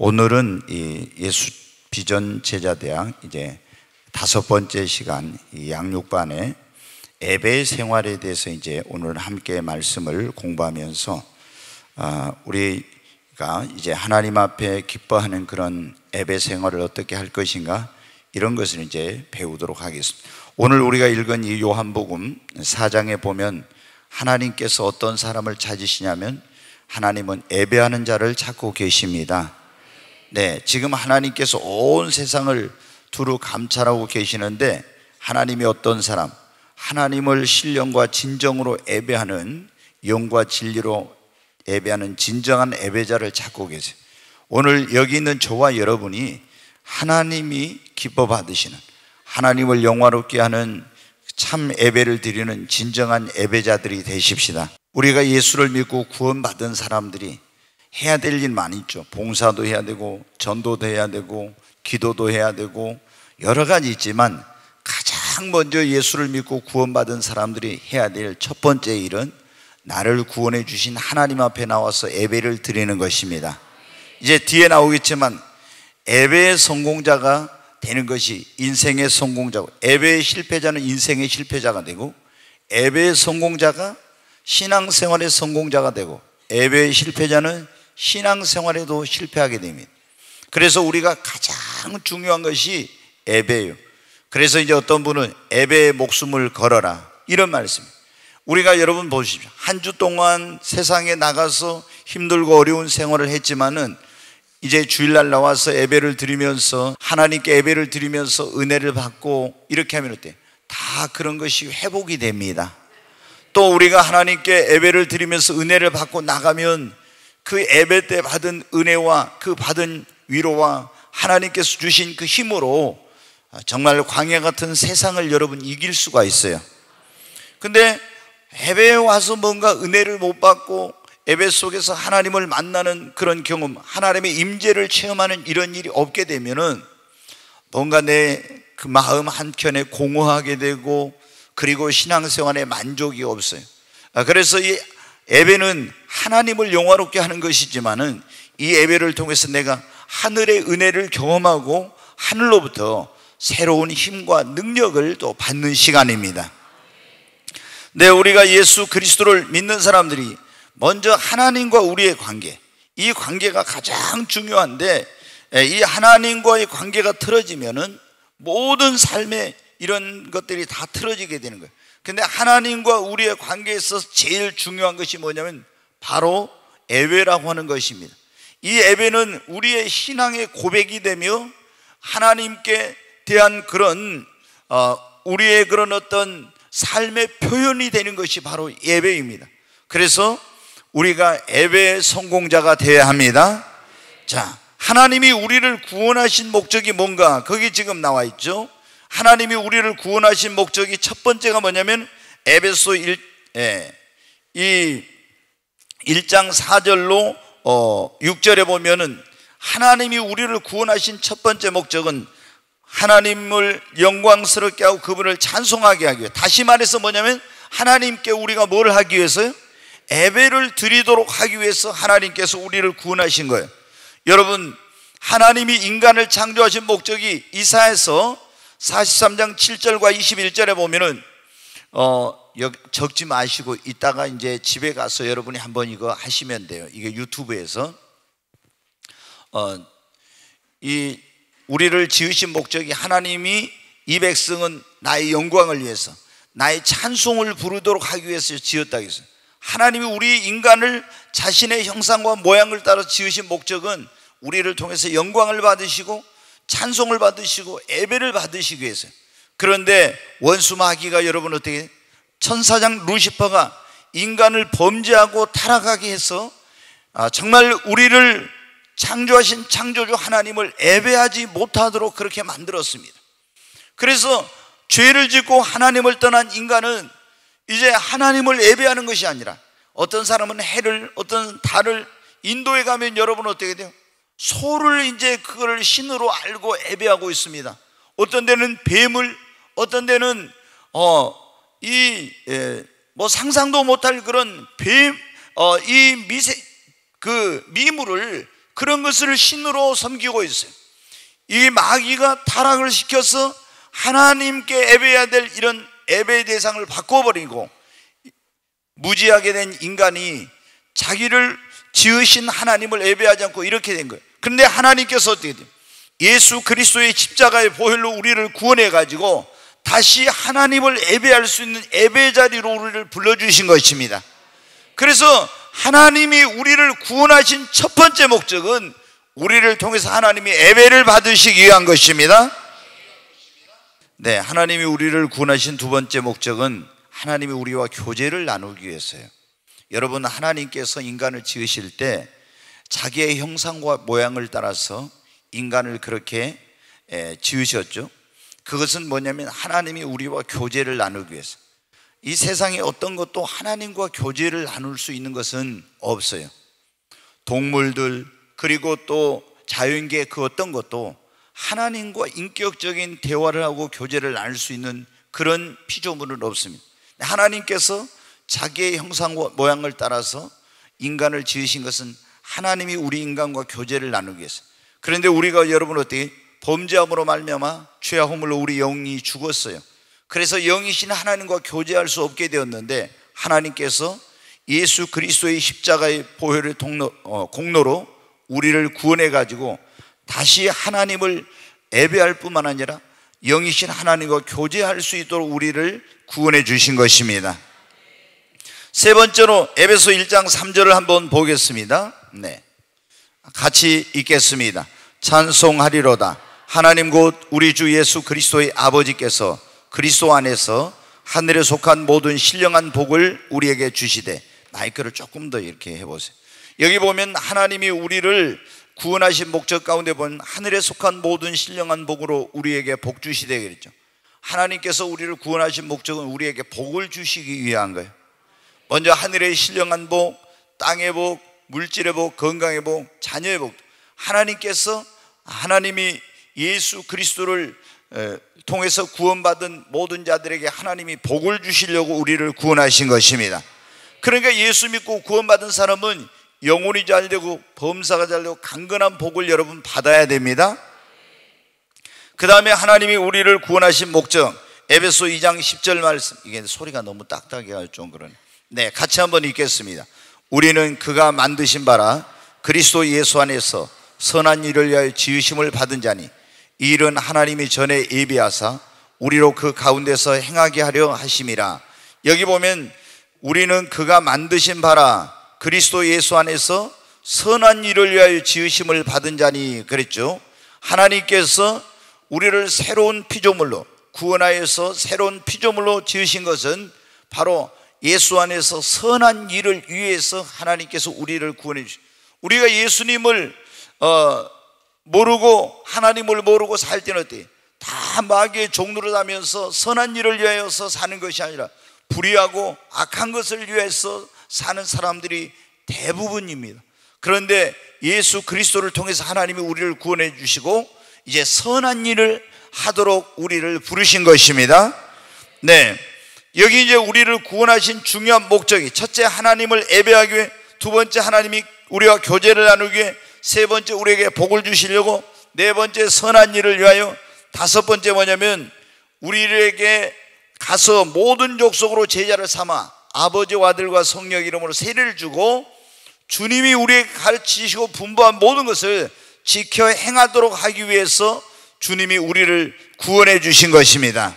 오늘은 이 예수 비전 제자대학 이제 5번째 시간 이 양육반의 예배 생활에 대해서 이제 오늘 함께 말씀을 공부하면서 우리가 이제 하나님 앞에 기뻐하는 그런 예배 생활을 어떻게 할 것인가 이런 것을 이제 배우도록 하겠습니다. 오늘 우리가 읽은 이 요한복음 4장에 보면 하나님께서 어떤 사람을 찾으시냐면 하나님은 예배하는 자를 찾고 계십니다. 네, 지금 하나님께서 온 세상을 두루 감찰하고 계시는데 하나님이 어떤 사람, 하나님을 신령과 진정으로 예배하는 영과 진리로 예배하는 진정한 예배자를 찾고 계세요. 오늘 여기 있는 저와 여러분이 하나님이 기뻐 받으시는, 하나님을 영화롭게 하는 참 예배를 드리는 진정한 예배자들이 되십시다. 우리가 예수를 믿고 구원받은 사람들이 해야 될 일 많이 있죠. 봉사도 해야 되고 전도도 해야 되고 기도도 해야 되고 여러 가지 있지만 가장 먼저 예수를 믿고 구원받은 사람들이 해야 될 첫 번째 일은 나를 구원해 주신 하나님 앞에 나와서 예배를 드리는 것입니다. 이제 뒤에 나오겠지만 예배의 성공자가 되는 것이 인생의 성공자고, 예배의 실패자는 인생의 실패자가 되고, 예배의 성공자가 신앙생활의 성공자가 되고, 예배의 실패자는 신앙생활에도 실패하게 됩니다. 그래서 우리가 가장 중요한 것이 예배예요. 그래서 이제 어떤 분은 예배의 목숨을 걸어라 이런 말씀입니다. 우리가 여러분 보십시오. 한 주 동안 세상에 나가서 힘들고 어려운 생활을 했지만은 이제 주일날 나와서 예배를 드리면서 하나님께 예배를 드리면서 은혜를 받고 이렇게 하면 어때요? 다 그런 것이 회복이 됩니다. 또 우리가 하나님께 예배를 드리면서 은혜를 받고 나가면 그 예배 때 받은 은혜와 그 받은 위로와 하나님께서 주신 그 힘으로 정말 광야 같은 세상을 여러분 이길 수가 있어요. 근데 예배에 와서 뭔가 은혜를 못 받고 예배 속에서 하나님을 만나는 그런 경험, 하나님의 임재를 체험하는 이런 일이 없게 되면은 뭔가 내 그 마음 한켠에 공허하게 되고, 그리고 신앙생활에 만족이 없어요. 그래서 이 예배는 하나님을 영화롭게 하는 것이지만은 이 예배를 통해서 내가 하늘의 은혜를 경험하고 하늘로부터 새로운 힘과 능력을 또 받는 시간입니다. 네, 우리가 예수 그리스도를 믿는 사람들이 먼저 하나님과 우리의 관계, 이 관계가 가장 중요한데, 이 하나님과의 관계가 틀어지면은 모든 삶의 이런 것들이 다 틀어지게 되는 거예요. 근데 하나님과 우리의 관계에서 제일 중요한 것이 뭐냐면 바로 예배라고 하는 것입니다. 이 예배는 우리의 신앙의 고백이 되며 하나님께 대한 그런 우리의 그런 어떤 삶의 표현이 되는 것이 바로 예배입니다. 그래서 우리가 예배의 성공자가 되어야 합니다. 자, 하나님이 우리를 구원하신 목적이 뭔가? 거기 지금 나와 있죠. 하나님이 우리를 구원하신 목적이 첫 번째가 뭐냐면 에베소 1장 4절로 6절에 보면은 하나님이 우리를 구원하신 첫 번째 목적은 하나님을 영광스럽게 하고 그분을 찬송하게 하기 위해, 다시 말해서 뭐냐면 하나님께 우리가 뭘 하기 위해서요? 예배를 드리도록 하기 위해서 하나님께서 우리를 구원하신 거예요. 여러분, 하나님이 인간을 창조하신 목적이 이사야서 43장 7절과 21절에 보면은 적지 마시고 이따가 이제 집에 가서 여러분이 한번 이거 하시면 돼요. 이게 유튜브에서 이 우리를 지으신 목적이 하나님이 이 백성은 나의 영광을 위해서 나의 찬송을 부르도록 하기 위해서 지었다고 했어요. 하나님이 우리 인간을 자신의 형상과 모양을 따라 지으신 목적은 우리를 통해서 영광을 받으시고 찬송을 받으시고 예배를 받으시기 위해서요. 그런데 원수 마귀가 여러분 어떻게, 천사장 루시퍼가 인간을 범죄하고 타락하게 해서 정말 우리를 창조하신 창조주 하나님을 예배하지 못하도록 그렇게 만들었습니다. 그래서 죄를 짓고 하나님을 떠난 인간은 이제 하나님을 예배하는 것이 아니라, 어떤 사람은 해를, 어떤 달을, 인도에 가면 여러분 어떻게 돼요? 소를 이제 그걸 신으로 알고 예배하고 있습니다. 어떤 데는 뱀을, 어떤 데는 뭐 상상도 못할 그런 뱀, 이 미물을 그런 것을 신으로 섬기고 있어요. 이 마귀가 타락을 시켜서 하나님께 예배해야 될 이런 예배의 대상을 바꿔버리고 무지하게 된 인간이 자기를 지으신 하나님을 예배하지 않고 이렇게 된 거예요. 그런데 하나님께서 어떻게 돼요? 예수 그리스도의 십자가의 보혈로 우리를 구원해 가지고 다시 하나님을 예배할 수 있는 예배 자리로 우리를 불러주신 것입니다. 그래서 하나님이 우리를 구원하신 첫 번째 목적은 우리를 통해서 하나님이 예배를 받으시기 위한 것입니다. 네, 하나님이 우리를 구원하신 두 번째 목적은 하나님이 우리와 교제를 나누기 위해서요. 여러분, 하나님께서 인간을 지으실 때 자기의 형상과 모양을 따라서 인간을 그렇게 지으셨죠. 그것은 뭐냐면 하나님이 우리와 교제를 나누기 위해서. 이 세상에 어떤 것도 하나님과 교제를 나눌 수 있는 것은 없어요. 동물들 그리고 또 자연계 그 어떤 것도 하나님과 인격적인 대화를 하고 교제를 나눌 수 있는 그런 피조물은 없습니다. 하나님께서 자기의 형상과 모양을 따라서 인간을 지으신 것은 하나님이 우리 인간과 교제를 나누기 위해서. 그런데 우리가 여러분 어떻게 범죄함으로 말미암아 죄악으로 우리 영이 죽었어요. 그래서 영이신 하나님과 교제할 수 없게 되었는데 하나님께서 예수 그리스도의 십자가의 보혈의 공로로 우리를 구원해 가지고 다시 하나님을 예배할 뿐만 아니라 영이신 하나님과 교제할 수 있도록 우리를 구원해 주신 것입니다. 세 번째로 에베소 1장 3절을 한번 보겠습니다. 네, 같이 읽겠습니다. 찬송하리로다. 하나님 곧 우리 주 예수 그리스도의 아버지께서 그리스도 안에서 하늘에 속한 모든 신령한 복을 우리에게 주시되. 마이크를 조금 더 이렇게 해보세요. 여기 보면 하나님이 우리를 구원하신 목적 가운데 보면 하늘에 속한 모든 신령한 복으로 우리에게 복 주시되 그랬죠. 하나님께서 우리를 구원하신 목적은 우리에게 복을 주시기 위한 거예요. 먼저 하늘의 신령한 복, 땅의 복, 물질의 복, 건강의 복, 자녀의 복. 하나님께서 하나님이 예수 그리스도를 통해서 구원받은 모든 자들에게 하나님이 복을 주시려고 우리를 구원하신 것입니다. 그러니까 예수 믿고 구원받은 사람은 영혼이 잘 되고 범사가 잘 되고 강건한 복을 여러분 받아야 됩니다. 그 다음에 하나님이 우리를 구원하신 목적, 에베소 2장 10절 말씀. 이게 소리가 너무 딱딱해가지고 좀 그러네. 네, 같이 한번 읽겠습니다. 우리는 그가 만드신 바라 그리스도 예수 안에서 선한 일을 위하여 지으심을 받은 자니 이 일은 하나님이 전에 예비하사 우리로 그 가운데서 행하게 하려 하심이라. 여기 보면 우리는 그가 만드신 바라 그리스도 예수 안에서 선한 일을 위하여 지으심을 받은 자니 그랬죠. 하나님께서 우리를 새로운 피조물로 구원하여서 새로운 피조물로 지으신 것은 바로 예수 안에서 선한 일을 위해서 하나님께서 우리를 구원해 주신. 우리가 예수님을 모르고 하나님을 모르고 살 때는 어때요? 다 마귀의 종로를 하면서 선한 일을 위하여서 사는 것이 아니라 불의하고 악한 것을 위해서 사는 사람들이 대부분입니다. 그런데 예수 그리스도를 통해서 하나님이 우리를 구원해 주시고 이제 선한 일을 하도록 우리를 부르신 것입니다. 네, 여기 이제 우리를 구원하신 중요한 목적이 첫째 하나님을 예배하기 위해, 두 번째 하나님이 우리와 교제를 나누기 위해, 세 번째 우리에게 복을 주시려고, 네 번째 선한 일을 위하여, 다섯 번째 뭐냐면 우리에게 가서 모든 족속으로 제자를 삼아 아버지와 아들과 성령 이름으로 세례를 주고 주님이 우리에게 가르치시고 분부한 모든 것을 지켜 행하도록 하기 위해서 주님이 우리를 구원해 주신 것입니다.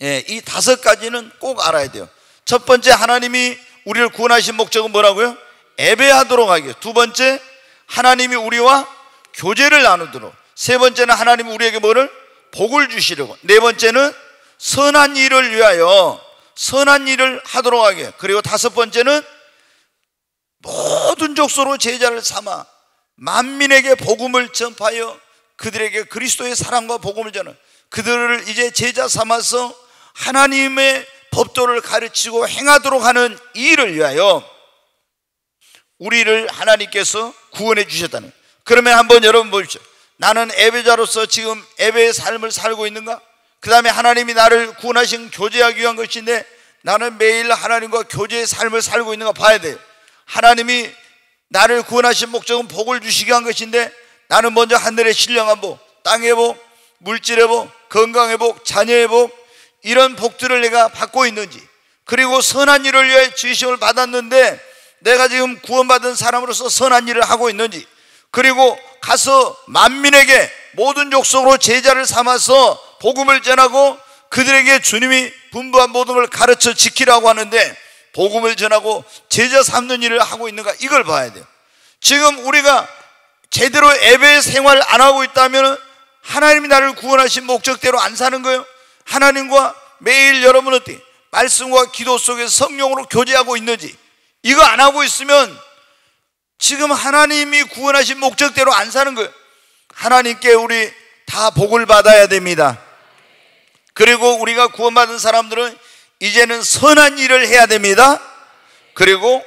예, 이 다섯 가지는 꼭 알아야 돼요. 첫 번째 하나님이 우리를 구원하신 목적은 뭐라고요? 예배하도록 하기. 두 번째 하나님이 우리와 교제를 나누도록. 세 번째는 하나님이 우리에게 뭐를? 복을 주시려고. 네 번째는 선한 일을 위하여 선한 일을 하도록 하게. 그리고 다섯 번째는 모든 족속으로 제자를 삼아 만민에게 복음을 전파하여 그들에게 그리스도의 사랑과 복음을 전하는, 그들을 이제 제자 삼아서 하나님의 법도를 가르치고 행하도록 하는 이 일을 위하여 우리를 하나님께서 구원해 주셨다는. 그러면 한번 여러분 보십시오. 나는 예배자로서 지금 예배의 삶을 살고 있는가? 그 다음에 하나님이 나를 구원하신 교제하기 위한 것인데 나는 매일 하나님과 교제의 삶을 살고 있는가 봐야 돼요. 하나님이 나를 구원하신 목적은 복을 주시기 위한 것인데 나는 먼저 하늘의 신령한 복, 땅의 복, 물질의 복, 건강의 복, 자녀의 복, 이런 복들을 내가 받고 있는지, 그리고 선한 일을 위해 지으심을 받았는데 내가 지금 구원받은 사람으로서 선한 일을 하고 있는지, 그리고 가서 만민에게 모든 족속으로 제자를 삼아서 복음을 전하고 그들에게 주님이 분부한 모든 걸 가르쳐 지키라고 하는데 복음을 전하고 제자 삼는 일을 하고 있는가, 이걸 봐야 돼요. 지금 우리가 제대로 예배 생활 안 하고 있다면 하나님이 나를 구원하신 목적대로 안 사는 거예요. 하나님과 매일 여러분 어떻게 말씀과 기도 속에서 성령으로 교제하고 있는지, 이거 안 하고 있으면 지금 하나님이 구원하신 목적대로 안 사는 거예요. 하나님께 우리 다 복을 받아야 됩니다. 그리고 우리가 구원받은 사람들은 이제는 선한 일을 해야 됩니다. 그리고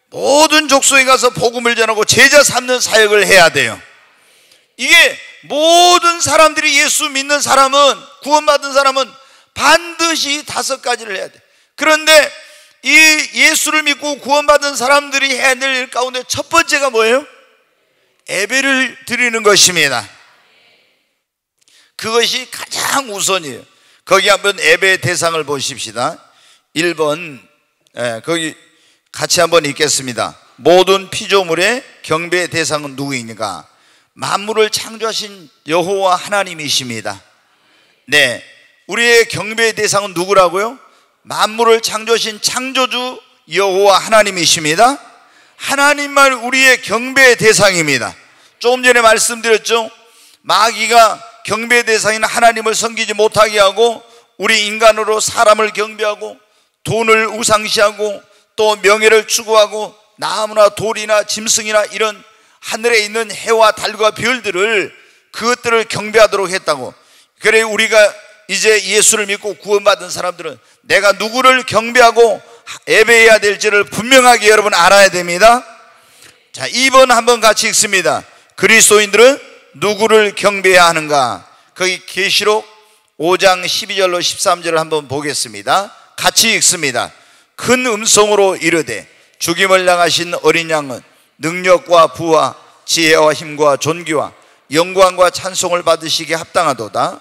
모든 족속에 가서 복음을 전하고 제자 삼는 사역을 해야 돼요. 이게 모든 사람들이 예수 믿는 사람은, 구원받은 사람은 반드시 5가지를 해야 돼. 그런데 이 예수를 믿고 구원받은 사람들이 해야 될 일 가운데 첫 번째가 뭐예요? 예배를 드리는 것입니다. 그것이 가장 우선이에요. 거기 한번 예배의 대상을 보십시다. 1번, 거기 같이 한번 읽겠습니다. 모든 피조물의 경배의 대상은 누구입니까? 만물을 창조하신 여호와 하나님이십니다. 네, 우리의 경배의 대상은 누구라고요? 만물을 창조하신 창조주 여호와 하나님이십니다. 하나님만 우리의 경배의 대상입니다. 조금 전에 말씀드렸죠. 마귀가 경배의 대상인 하나님을 섬기지 못하게 하고 우리 인간으로 사람을 경배하고 돈을 우상시하고 또 명예를 추구하고 나무나 돌이나 짐승이나 이런 하늘에 있는 해와 달과 별들을, 그것들을 경배하도록 했다고. 그래 우리가 이제 예수를 믿고 구원받은 사람들은 내가 누구를 경배하고 예배해야 될지를 분명하게 여러분 알아야 됩니다. 자, 2번 한번 같이 읽습니다. 그리스도인들은 누구를 경배해야 하는가? 거기 계시록 5장 12절로 13절을 한번 보겠습니다. 같이 읽습니다. 큰 음성으로 이르되 죽임을 당하신 어린 양은 능력과 부와 지혜와 힘과 존귀와 영광과 찬송을 받으시기에 합당하도다.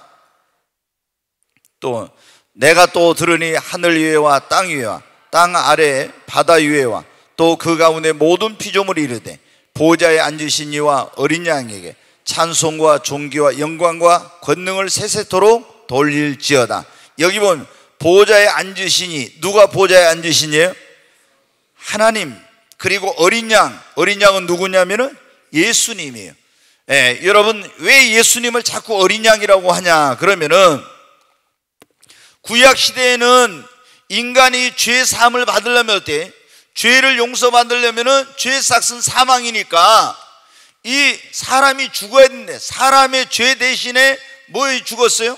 또 내가 또 들으니 하늘 위에와 땅 위에와 땅 아래 바다 위에와 또 그 가운데 모든 피조물이 이르되 보좌에 앉으신 이와 어린 양에게 찬송과 존귀와 영광과 권능을 세세토록 돌릴지어다. 여기 보면 보좌에 앉으시니, 누가 보좌에 앉으시니에요? 하나님. 그리고 어린 양, 어린 양은 누구냐면은 예수님이에요. 여러분 왜 예수님을 자꾸 어린 양이라고 하냐 그러면은, 구약 시대에는 인간이 죄 사함을 받으려면 어때? 죄를 용서받으려면은 죄 삭은 사망이니까 이 사람이 죽어야 되는데, 사람의 죄 대신에 뭐에 죽었어요?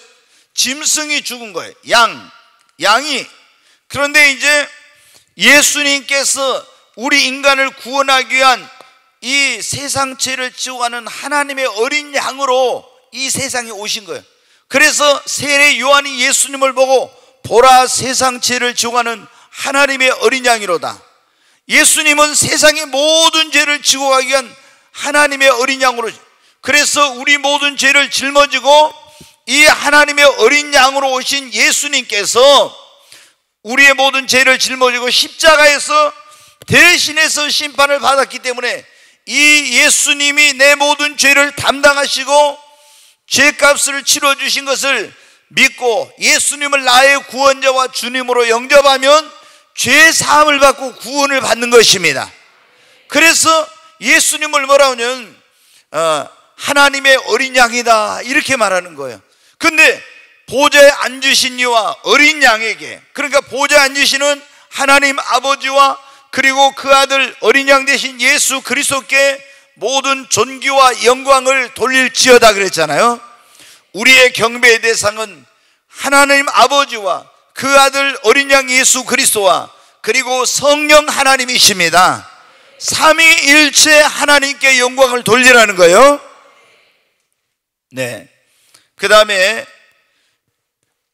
짐승이 죽은 거예요. 양이. 그런데 이제 예수님께서 우리 인간을 구원하기 위한 이 세상 죄를 지워가는 하나님의 어린 양으로 이 세상에 오신 거예요. 그래서 세례 요한이 예수님을 보고 보라 세상 죄를 지워가는 하나님의 어린 양이로다. 예수님은 세상의 모든 죄를 지워가기 위한 하나님의 어린 양으로, 그래서 우리 모든 죄를 짊어지고 이 하나님의 어린 양으로 오신 예수님께서 우리의 모든 죄를 짊어지고 십자가에서 대신해서 심판을 받았기 때문에 이 예수님이 내 모든 죄를 담당하시고 죄값을 치러주신 것을 믿고 예수님을 나의 구원자와 주님으로 영접하면 죄 사함을 받고 구원을 받는 것입니다. 그래서 예수님을 뭐라고 하냐면 하나님의 어린 양이다 이렇게 말하는 거예요. 근데 보좌에 앉으신 이와 어린 양에게, 그러니까 보좌에 앉으시는 하나님 아버지와 그리고 그 아들 어린 양 대신 예수 그리스도께 모든 존귀와 영광을 돌릴지어다 그랬잖아요. 우리의 경배의 대상은 하나님 아버지와 그 아들 어린 양 예수 그리스도와 그리고 성령 하나님이십니다. 삼위일체 하나님께 영광을 돌리라는 거예요. 네. 그 다음에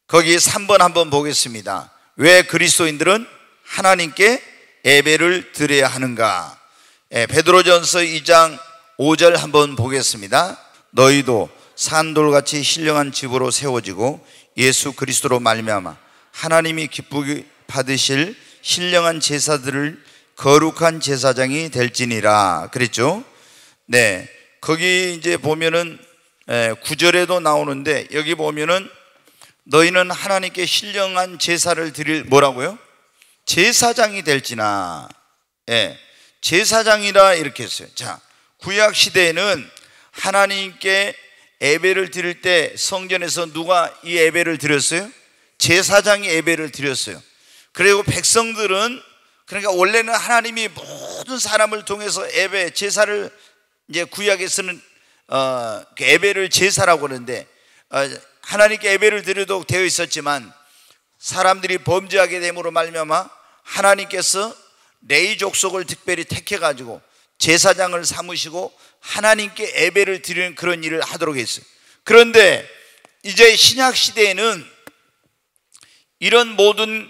거기 3번 한번 보겠습니다. 왜 그리스도인들은 하나님께 예배를 드려야 하는가? 베드로전서 2장 5절 한번 보겠습니다. 너희도 산돌같이 신령한 집으로 세워지고 예수 그리스도로 말미암아 하나님이 기쁘게 받으실 신령한 제사들을 거룩한 제사장이 될지니라 그랬죠. 네, 거기 이제 보면은 9절에도 나오는데, 여기 보면은 너희는 하나님께 신령한 제사를 드릴 뭐라고요? 제사장이 될지나. 제사장이라 이렇게 했어요. 자, 구약 시대에는 하나님께 예배를 드릴 때 성전에서 누가 이 예배를 드렸어요? 제사장이 예배를 드렸어요. 그리고 백성들은, 그러니까 원래는 하나님이 모든 사람을 통해서 예배, 제사를, 이제 구약에서는 예배를 제사라고 하는데, 하나님께 예배를 드리도록 되어 있었지만 사람들이 범죄하게 됨으로 말미암아 하나님께서 레위 족속을 특별히 택해 가지고 제사장을 삼으시고 하나님께 예배를 드리는 그런 일을 하도록 했어요. 그런데 이제 신약 시대에는 이런 모든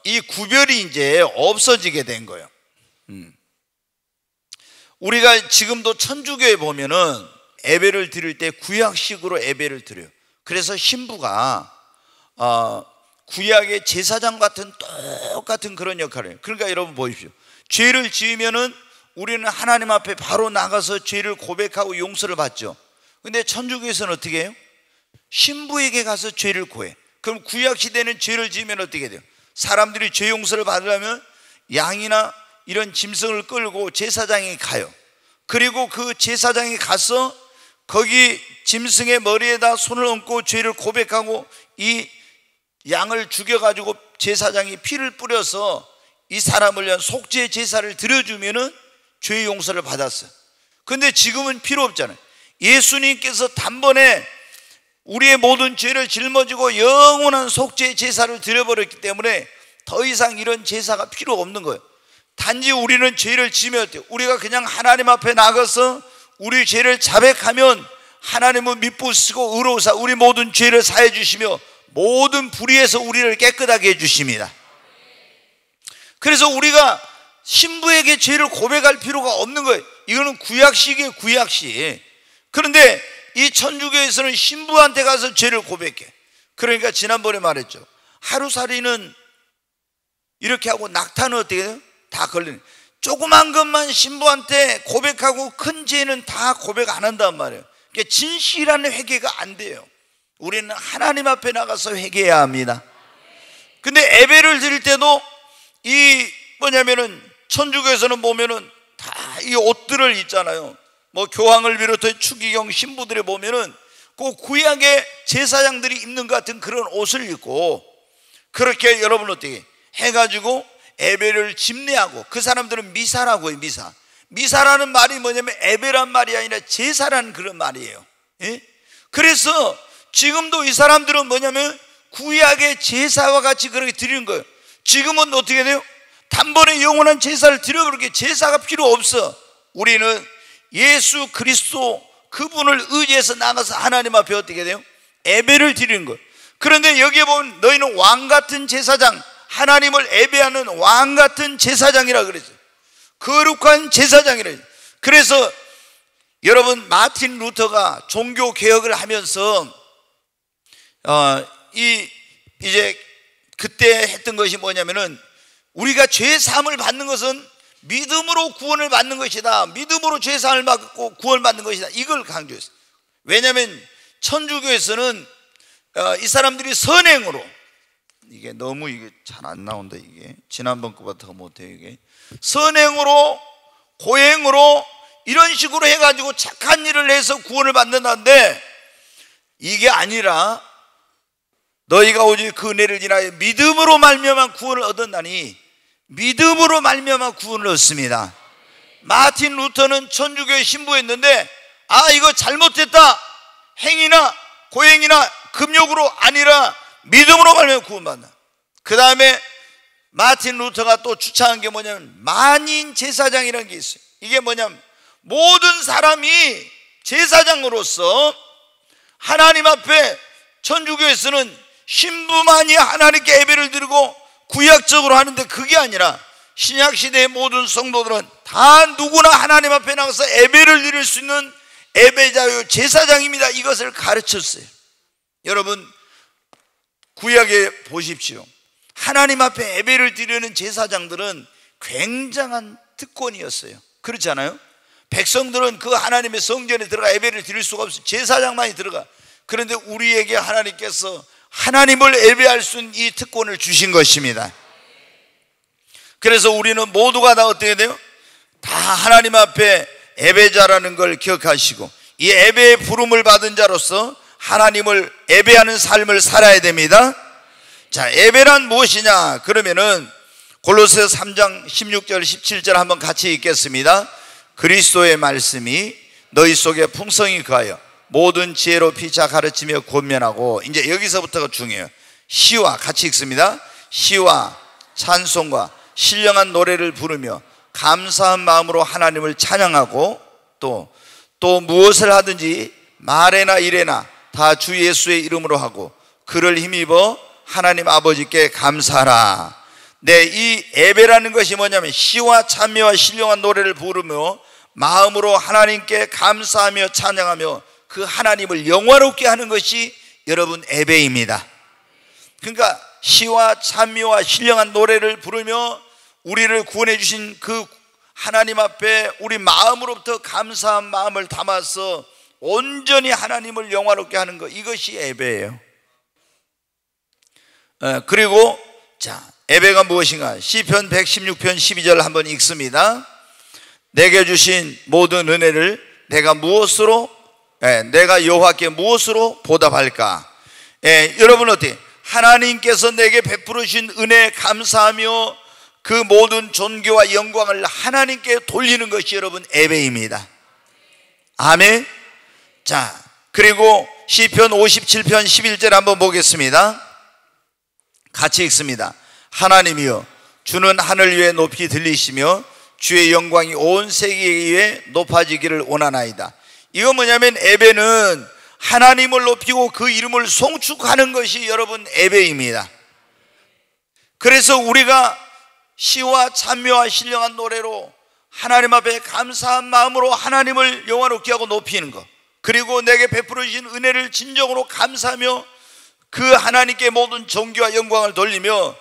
이 구별이 이제 없어지게 된 거예요. 우리가 지금도 천주교에 보면은 예배를 드릴 때 구약식으로 예배를 드려요. 그래서 신부가 구약의 제사장 같은 똑같은 그런 역할을 해요. 그러니까 여러분 보십시오. 죄를 지으면은 우리는 하나님 앞에 바로 나가서 죄를 고백하고 용서를 받죠. 근데 천주교에서는 어떻게 해요? 신부에게 가서 죄를 고해. 그럼 구약 시대는 죄를 지으면 어떻게 돼요? 사람들이 죄 용서를 받으려면 양이나 이런 짐승을 끌고 제사장에 가요. 그리고 그 제사장이 가서 거기 짐승의 머리에다 손을 얹고 죄를 고백하고 이 양을 죽여가지고 제사장이 피를 뿌려서 이 사람을 위한 속죄 제사를 드려주면은 죄 용서를 받았어요. 근데 지금은 필요 없잖아요. 예수님께서 단번에 우리의 모든 죄를 짊어지고 영원한 속죄 제사를 드려버렸기 때문에 더 이상 이런 제사가 필요 없는 거예요. 단지 우리는 죄를 지으면 어때요? 우리가 그냥 하나님 앞에 나가서 우리 죄를 자백하면 하나님은 미쁘시고 의로우사 우리 모든 죄를 사해 주시며 모든 불의에서 우리를 깨끗하게 해 주십니다. 그래서 우리가 신부에게 죄를 고백할 필요가 없는 거예요. 이거는 구약식이에요, 구약식. 그런데 이 천주교에서는 신부한테 가서 죄를 고백해. 그러니까 지난번에 말했죠. 하루살이는 이렇게 하고 낙타는 어떻게 돼요? 다 걸리는. 조그만 것만 신부한테 고백하고 큰 죄는 다 고백 안 한단 말이에요. 그러니까 진실한 회개가 안 돼요. 우리는 하나님 앞에 나가서 회개해야 합니다. 근데 예배를 드릴 때도 이 뭐냐면은 천주교에서는 보면은 다 이 옷들을 입잖아요. 뭐 교황을 비롯해 추기경 신부들에 보면은 그 구약의 제사장들이 입는 것 같은 그런 옷을 입고 그렇게 여러분 어떻게 해가지고 예배를 집례하고, 그 사람들은 미사라고 해요. 미사. 미사라는 말이 뭐냐면 예배란 말이 아니라 제사라는 그런 말이에요. 그래서 지금도 이 사람들은 뭐냐면 구약의 제사와 같이 그렇게 드리는 거예요. 지금은 어떻게 돼요? 단번에 영원한 제사를 드려버리게 제사가 필요 없어. 우리는 예수 그리스도 그분을 의지해서 나가서 하나님 앞에 어떻게 돼요? 예배를 드리는 거예요. 그런데 여기에 보면 너희는 왕같은 제사장, 하나님을 예배하는 왕같은 제사장이라 그랬어요. 거룩한 제사장이라. 그래서 여러분 마틴 루터가 종교 개혁을 하면서 이제 그때 했던 것이 뭐냐면은 우리가 죄 사함을 받는 것은 믿음으로 구원을 받는 것이다. 믿음으로 죄 사함을 받고 구원을 받는 것이다. 이걸 강조했어요. 왜냐하면 천주교에서는 이 사람들이 선행으로, 이게 너무 이게 잘 안 나온다. 이게 지난번 거보다 더 못해요. 이게 선행으로 고행으로 이런 식으로 해가지고 착한 일을 해서 구원을 받는다는데, 이게 아니라 너희가 오직 그 은혜를 인하여 믿음으로 말미암아 구원을 얻었나니, 믿음으로 말미암아 구원을 얻습니다. 마틴 루터는 천주교의 신부였는데 이거 잘못했다, 행위나 고행이나 금욕으로 아니라 믿음으로 말미암아 구원받는다. 그 다음에 마틴 루터가 또 주창한 게 뭐냐면 만인 제사장이라는 게 있어요. 이게 뭐냐면 모든 사람이 제사장으로서 하나님 앞에, 천주교에서는 신부만이 하나님께 예배를 드리고 구약적으로 하는데, 그게 아니라 신약시대의 모든 성도들은 다 누구나 하나님 앞에 나가서 예배를 드릴 수 있는 예배자요 제사장입니다. 이것을 가르쳤어요. 여러분 구약에 보십시오. 하나님 앞에 예배를 드리는 제사장들은 굉장한 특권이었어요. 그렇지 않아요? 백성들은 그 하나님의 성전에 들어가 예배를 드릴 수가 없어요. 제사장만이 들어가. 그런데 우리에게 하나님께서 하나님을 예배할 수 있는 이 특권을 주신 것입니다. 그래서 우리는 모두가 다 어떻게 돼요? 다 하나님 앞에 예배자라는 걸 기억하시고 이 예배의 부름을 받은 자로서 하나님을 예배하는 삶을 살아야 됩니다. 자, 예배란 무엇이냐? 그러면은 골로새서 3장 16절 17절 한번 같이 읽겠습니다. 그리스도의 말씀이 너희 속에 풍성히 거하여 모든 지혜로 피차 가르치며 권면하고, 이제 여기서부터가 중요해요. 시와 같이 읽습니다. 시와 찬송과 신령한 노래를 부르며 감사한 마음으로 하나님을 찬양하고 또 무엇을 하든지 말에나 일에나 다 주 예수의 이름으로 하고 그를 힘입어 하나님 아버지께 감사하라. 네, 이 예배라는 것이 뭐냐면 시와 찬미와 신령한 노래를 부르며 마음으로 하나님께 감사하며 찬양하며 그 하나님을 영화롭게 하는 것이 여러분 예배입니다. 그러니까 시와 찬미와 신령한 노래를 부르며 우리를 구원해 주신 그 하나님 앞에 우리 마음으로부터 감사한 마음을 담아서 온전히 하나님을 영화롭게 하는 것, 이것이 예배예요. 그리고 자, 예배가 무엇인가? 시편 116편 12절 한번 읽습니다. 내게 주신 모든 은혜를 내가 여호와께 무엇으로 보답할까? 여러분 어떻게? 하나님께서 내게 베풀어 주신 은혜에 감사하며 그 모든 존귀와 영광을 하나님께 돌리는 것이 여러분 예배입니다. 아멘. 자, 그리고 시편 57편 11절 한번 보겠습니다. 같이 읽습니다. 하나님이여, 주는 하늘 위에 높이 들리시며 주의 영광이 온 세계 위에 높아지기를 원하나이다. 이거 뭐냐면 예배는 하나님을 높이고 그 이름을 송축하는 것이 여러분 예배입니다. 그래서 우리가 시와 찬미와 신령한 노래로 하나님 앞에 감사한 마음으로 하나님을 영화롭게 하고 높이는 것, 그리고 내게 베풀어 주신 은혜를 진정으로 감사하며 그 하나님께 모든 존귀와 영광을 돌리며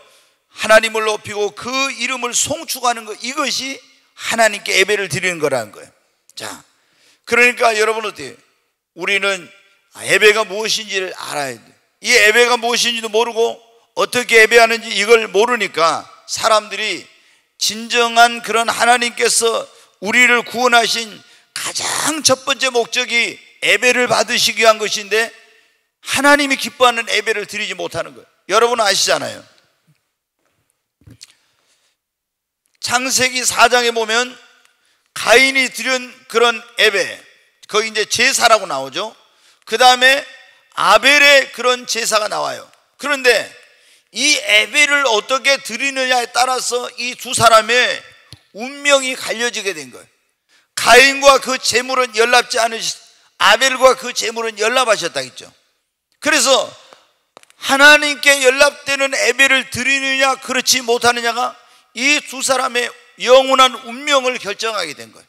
하나님을 높이고 그 이름을 송축하는 것, 이것이 하나님께 예배를 드리는 거라는 거예요. 자, 그러니까 여러분 어때요? 우리는 예배가 무엇인지를 알아야 돼요. 이 예배가 무엇인지도 모르고 어떻게 예배하는지 이걸 모르니까 사람들이 진정한 그런 하나님께서 우리를 구원하신 가장 첫 번째 목적이 예배를 받으시기 위한 것인데 하나님이 기뻐하는 예배를 드리지 못하는 거예요. 여러분 아시잖아요. 창세기 4장에 보면 가인이 드린 그런 예배, 거기 이제 제사라고 나오죠. 그 다음에 아벨의 그런 제사가 나와요. 그런데 이 예배를 어떻게 드리느냐에 따라서 이 두 사람의 운명이 갈려지게 된 거예요. 가인과 그 제물은 연합지 않으시, 아벨과 그 제물은 연합하셨다 했죠. 그래서 하나님께 연합되는 예배를 드리느냐 그렇지 못하느냐가 이 두 사람의 영원한 운명을 결정하게 된 거예요.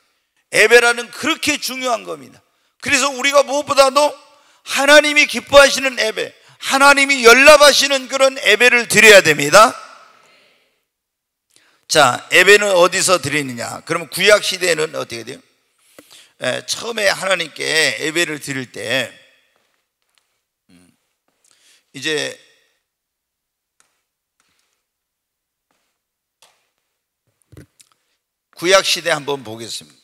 예배라는 그렇게 중요한 겁니다. 그래서 우리가 무엇보다도 하나님이 기뻐하시는 예배, 하나님이 연락하시는 그런 예배를 드려야 됩니다. 자, 예배는 어디서 드리느냐? 그러면 구약 시대에는 어떻게 돼요? 처음에 하나님께 예배를 드릴 때 이제 구약 시대 한번 보겠습니다.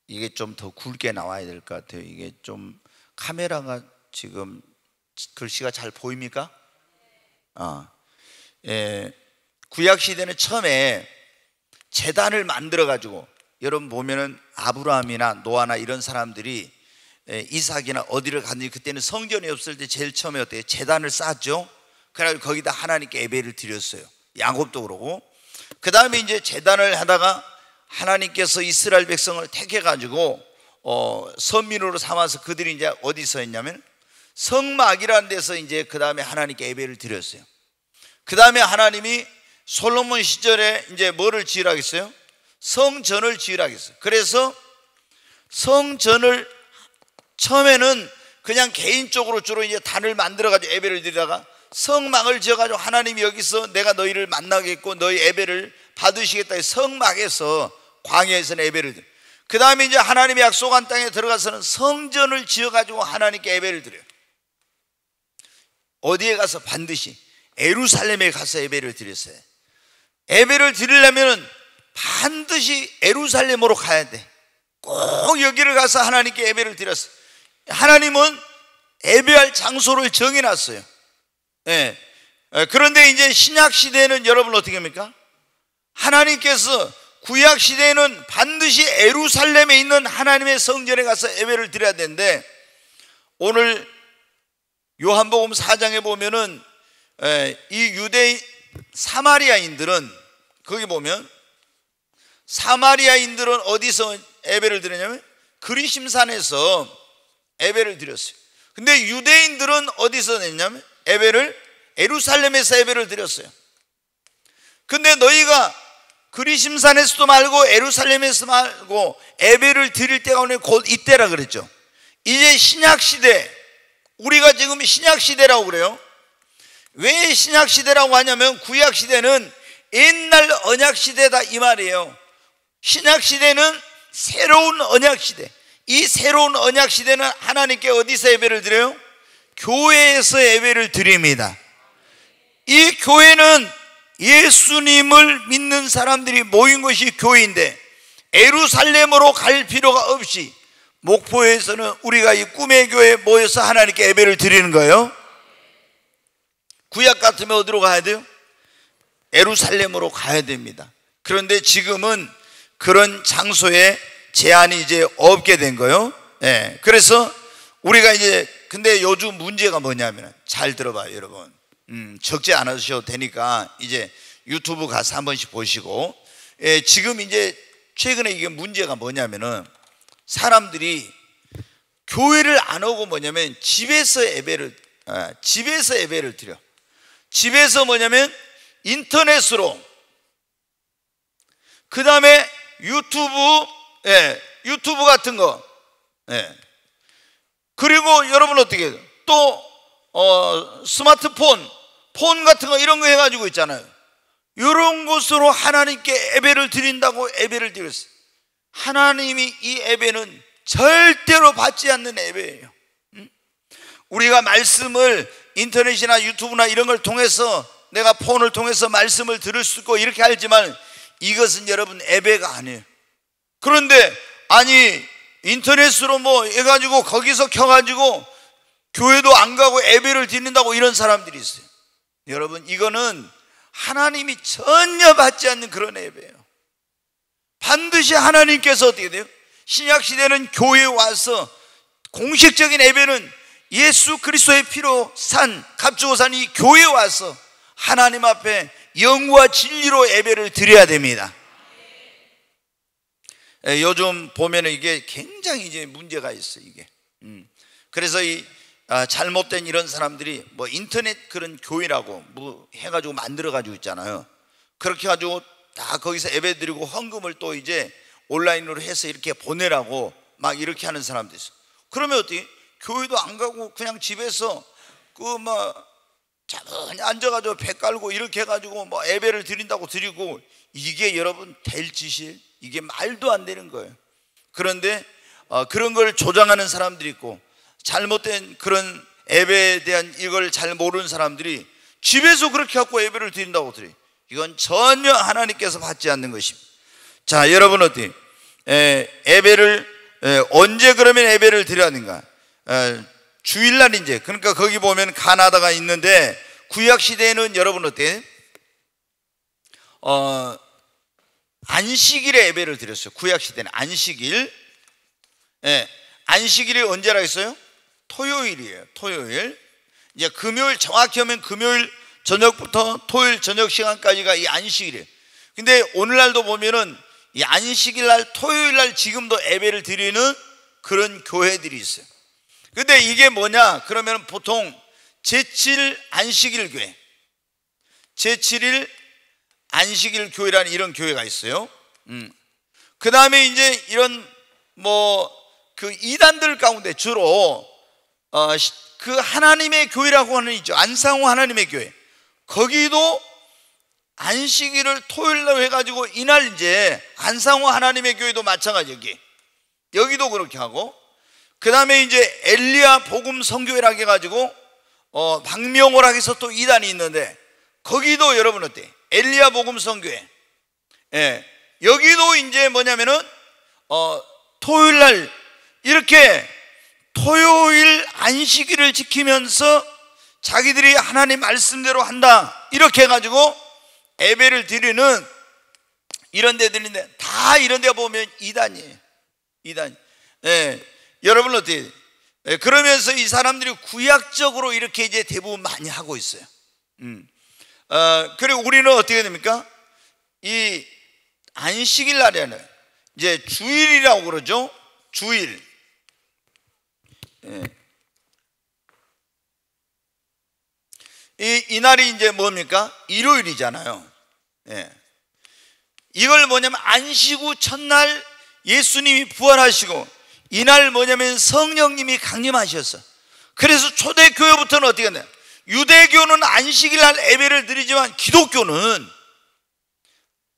이게 좀 더 굵게 나와야 될 것 같아요. 이게 좀 카메라가 지금 글씨가 잘 보입니까? 구약 시대는 처음에 제단을 만들어 가지고, 여러분 보면은 아브라함이나 노아나 이런 사람들이 이삭이나 어디를 갔는지, 그때는 성전이 없을 때 제일 처음에 어때요? 제단을 쌓았죠. 그래가지고 거기다 하나님께 예배를 드렸어요. 야곱도 그러고. 그 다음에 이제 제단을 하다가 하나님께서 이스라엘 백성을 택해가지고 선민으로 삼아서 그들이 이제 어디서 했냐면 성막이라는 데서 이제 그 다음에 하나님께 예배를 드렸어요. 그 다음에 하나님이 솔로몬 시절에 이제 뭐를 지으라고 했어요? 성전을 지으라고 했어요. 그래서 성전을 처음에는 그냥 개인적으로 주로 이제 단을 만들어가지고 예배를 드리다가 성막을 지어가지고 하나님이 여기서 내가 너희를 만나겠고 너희 예배를 받으시겠다 해서 성막에서 광야에서는 예배를 드려요. 그 다음에 이제 하나님이 약속한 땅에 들어가서는 성전을 지어가지고 하나님께 예배를 드려요. 어디에 가서? 반드시 예루살렘에 가서 예배를 드렸어요. 예배를 드리려면 반드시 예루살렘으로 가야 돼. 꼭 여기를 가서 하나님께 예배를 드렸어요. 하나님은 예배할 장소를 정해놨어요. 예. 그런데 이제 신약 시대는 여러분 어떻게 합니까? 하나님께서 구약 시대에는 반드시 예루살렘에 있는 하나님의 성전에 가서 예배를 드려야 되는데, 오늘 요한복음 4장에 보면은 이 유대인 사마리아인들은, 거기 보면 사마리아인들은 어디서 예배를 드렸냐면 그리심산에서 예배를 드렸어요. 근데 유대인들은 어디서 냈냐면 예배를 예루살렘에서 예배를 드렸어요. 근데 너희가 그리심산에서도 말고 예루살렘에서 말고 예배를 드릴 때가 오늘 곧 이때라 그랬죠. 이제 신약시대, 우리가 지금 신약시대라고 그래요. 왜 신약시대라고 하냐면 구약시대는 옛날 언약시대다 이 말이에요. 신약시대는 새로운 언약시대. 이 새로운 언약시대는 하나님께 어디서 예배를 드려요? 교회에서 예배를 드립니다. 이 교회는 예수님을 믿는 사람들이 모인 것이 교회인데, 예루살렘으로 갈 필요가 없이 목포에서는 우리가 이 꿈의 교회에 모여서 하나님께 예배를 드리는 거예요. 구약 같으면 어디로 가야 돼요? 예루살렘으로 가야 됩니다. 그런데 지금은 그런 장소에 제한이 이제 없게 된 거예요. 예. 그래서 우리가 이제, 근데 요즘 문제가 뭐냐면, 잘 들어봐요 여러분. 적지 않으셔도 되니까 이제 유튜브 가서 한 번씩 보시고, 지금 이제 최근에 이게 문제가 뭐냐면은, 사람들이 교회를 안 오고 뭐냐면 집에서 예배를 드려. 집에서 뭐냐면 인터넷으로, 그 다음에 유튜브 같은 거, 그리고 여러분 어떻게 해요? 또 스마트폰, 폰 같은 거 이런 거 해가지고 있잖아요. 이런 곳으로 하나님께 예배를 드린다고 예배를 드렸어요. 하나님이 이 예배는 절대로 받지 않는 예배예요. 우리가 말씀을 인터넷이나 유튜브나 이런 걸 통해서, 내가 폰을 통해서 말씀을 들을 수 있고 이렇게 알지만, 이것은 여러분 예배가 아니에요. 그런데 아니 인터넷으로 뭐 해가지고 거기서 켜가지고 교회도 안 가고 예배를 드린다고 이런 사람들이 있어요. 여러분, 이거는 하나님이 전혀 받지 않는 그런 예배예요. 반드시 하나님께서 어떻게 돼요? 신약시대는 교회에 와서 공식적인 예배는 예수 그리스도의 피로 산, 값주고 산 이 교회에 와서 하나님 앞에 영과 진리로 예배를 드려야 됩니다. 요즘 보면 이게 굉장히 이제 문제가 있어요, 이게. 그래서 이 잘못된 이런 사람들이 뭐 인터넷 그런 교회라고 뭐 해가지고 만들어가지고 있잖아요. 그렇게 해가지고 다 거기서 예배 드리고 헌금을 또 이제 온라인으로 해서 이렇게 보내라고 막 이렇게 하는 사람도 있어요. 그러면 어떻게? 교회도 안 가고 그냥 집에서 자문히 앉아가지고 배 깔고 이렇게 해가지고 뭐 예배를 드린다고 드리고, 이게 여러분 될 짓이에요? 이게 말도 안 되는 거예요. 그런데 그런 걸 조장하는 사람들이 있고, 잘못된 그런 예배에 대한 이걸 잘 모르는 사람들이 집에서 그렇게 갖고 예배를 드린다고 드려요. 이건 전혀 하나님께서 받지 않는 것입니다. 자, 여러분 어떻게 예배를 언제 그러면 예배를 드려야 하는가? 주일날 이제, 그러니까 거기 보면 가나다가 있는데, 구약 시대에는 여러분 어때? 안식일에 예배를 드렸어요. 구약 시대는 안식일. 안식일이 언제라 했어요? 토요일이에요. 토요일. 이제 금요일, 정확히 하면 금요일 저녁부터 토요일 저녁 시간까지가 이 안식일이에요. 근데 오늘날도 보면은 이 안식일 날, 토요일 날 지금도 예배를 드리는 그런 교회들이 있어요. 근데 이게 뭐냐? 그러면 보통 제7 안식일 교회, 제7일 안식일 교회라는 이런 교회가 있어요. 그 다음에 이제 이런 그 이단들 가운데 주로 그 하나님의 교회라고 하는 있죠. 안상호 하나님의 교회. 거기도 안식일을 토요일로 해가지고 이날 이제 안상호 하나님의 교회도 마찬가지. 여기도 그렇게 하고, 그 다음에 이제 엘리야 복음 선교회라고 해가지고 박명호라고 해서 또 이단이 있는데, 거기도 여러분 어때? 엘리야 복음 선교회. 예, 여기도 이제 뭐냐면은 토요일 날 이렇게 토요일 안식일을 지키면서 자기들이 하나님 말씀대로 한다 이렇게 해가지고 예배를 드리는 이런 데들인데, 다 이런 데 보면 이단이에요. 이단. 예, 여러분 어때요? 예, 그러면서 이 사람들이 구약적으로 이렇게 이제 대부분 많이 하고 있어요. 그리고 우리는 어떻게 됩니까? 이 안식일 날에는 이제 주일이라고 그러죠. 주일. 예. 이 날이 이제 뭡니까? 일요일이잖아요. 예. 이걸 뭐냐면 안식 후 첫날 예수님이 부활하시고, 이날 뭐냐면 성령님이 강림하셨어. 그래서 초대교회부터는 어떻게 했나요? 유대교는 안식일 날 예배를 드리지만 기독교는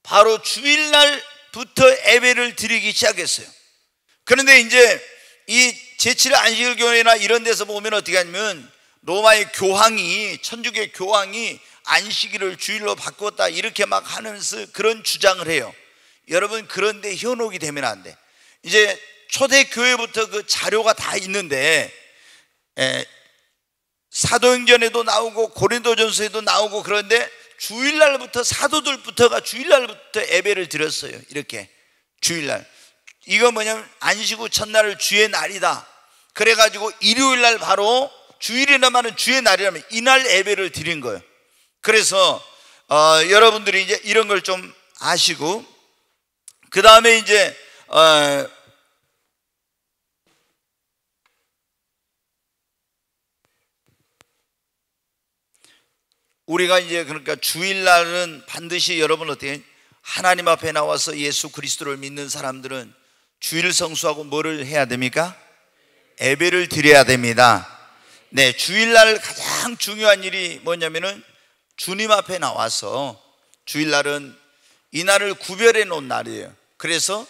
바로 주일날부터 예배를 드리기 시작했어요. 그런데 이제 이 제7일 안식일 교회나 이런 데서 보면 어떻게 하냐면 로마의 교황이, 천주교 교황이 안식일을 주일로 바꿨다 이렇게 막 하면서 그런 주장을 해요. 여러분, 그런데 현혹이 되면 안 돼. 이제 초대교회부터 그 자료가 다 있는데, 사도행전에도 나오고 고린도전서에도 나오고, 그런데 주일날부터 사도들부터가 주일날부터 예배를 드렸어요. 이렇게 주일날. 이거 뭐냐면 안식 후 첫날을 주의 날이다. 그래가지고 일요일날 바로 주일이나마는 주의 날이라면 이날 예배를 드린 거예요. 그래서 여러분들이 이제 이런 걸 좀 아시고, 그 다음에 이제 우리가 이제 그러니까 주일날은 반드시 여러분 어떻게 하나님 앞에 나와서 예수 그리스도를 믿는 사람들은 주일 성수하고 뭐를 해야 됩니까? 예배를 드려야 됩니다. 네, 주일날 가장 중요한 일이 뭐냐면은 주님 앞에 나와서, 주일날은 이날을 구별해 놓은 날이에요. 그래서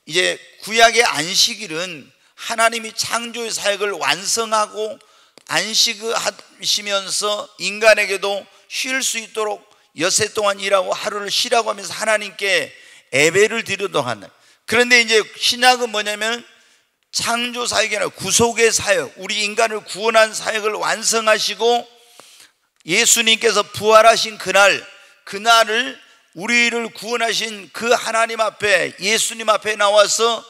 이제 구약의 안식일은 하나님이 창조의 사역을 완성하고 안식하시면서 인간에게도 쉴 수 있도록 엿새 동안 일하고 하루를 쉬라고 하면서 하나님께 예배를 드리도록 한다. 그런데 이제 신약은 뭐냐면 창조 사역이 아니라 구속의 사역, 우리 인간을 구원한 사역을 완성하시고 예수님께서 부활하신 그날을 우리를 구원하신 그 하나님 앞에, 예수님 앞에 나와서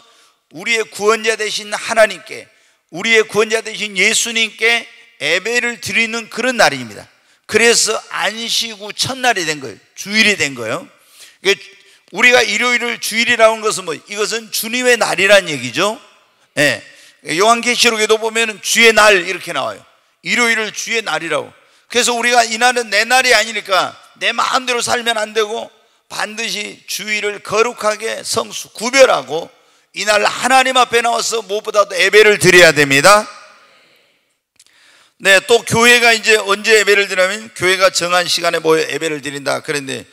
우리의 구원자 되신 하나님께, 우리의 구원자 되신 예수님께 예배를 드리는 그런 날입니다. 그래서 안식 후 첫날이 된 거예요. 주일이 된 거예요. 우리가 일요일을 주일이라는 것은 이것은 주님의 날이란 얘기죠. 예. 요한계시록에도 보면 주의 날 이렇게 나와요. 일요일을 주의 날이라고. 그래서 우리가 이날은 내 날이 아니니까 내 마음대로 살면 안 되고 반드시 주일을 거룩하게 구별하고 이날 하나님 앞에 나와서 무엇보다도 예배를 드려야 됩니다. 네, 또 교회가 이제 언제 예배를 드리냐면 교회가 정한 시간에 모여 예배를 드린다. 그런데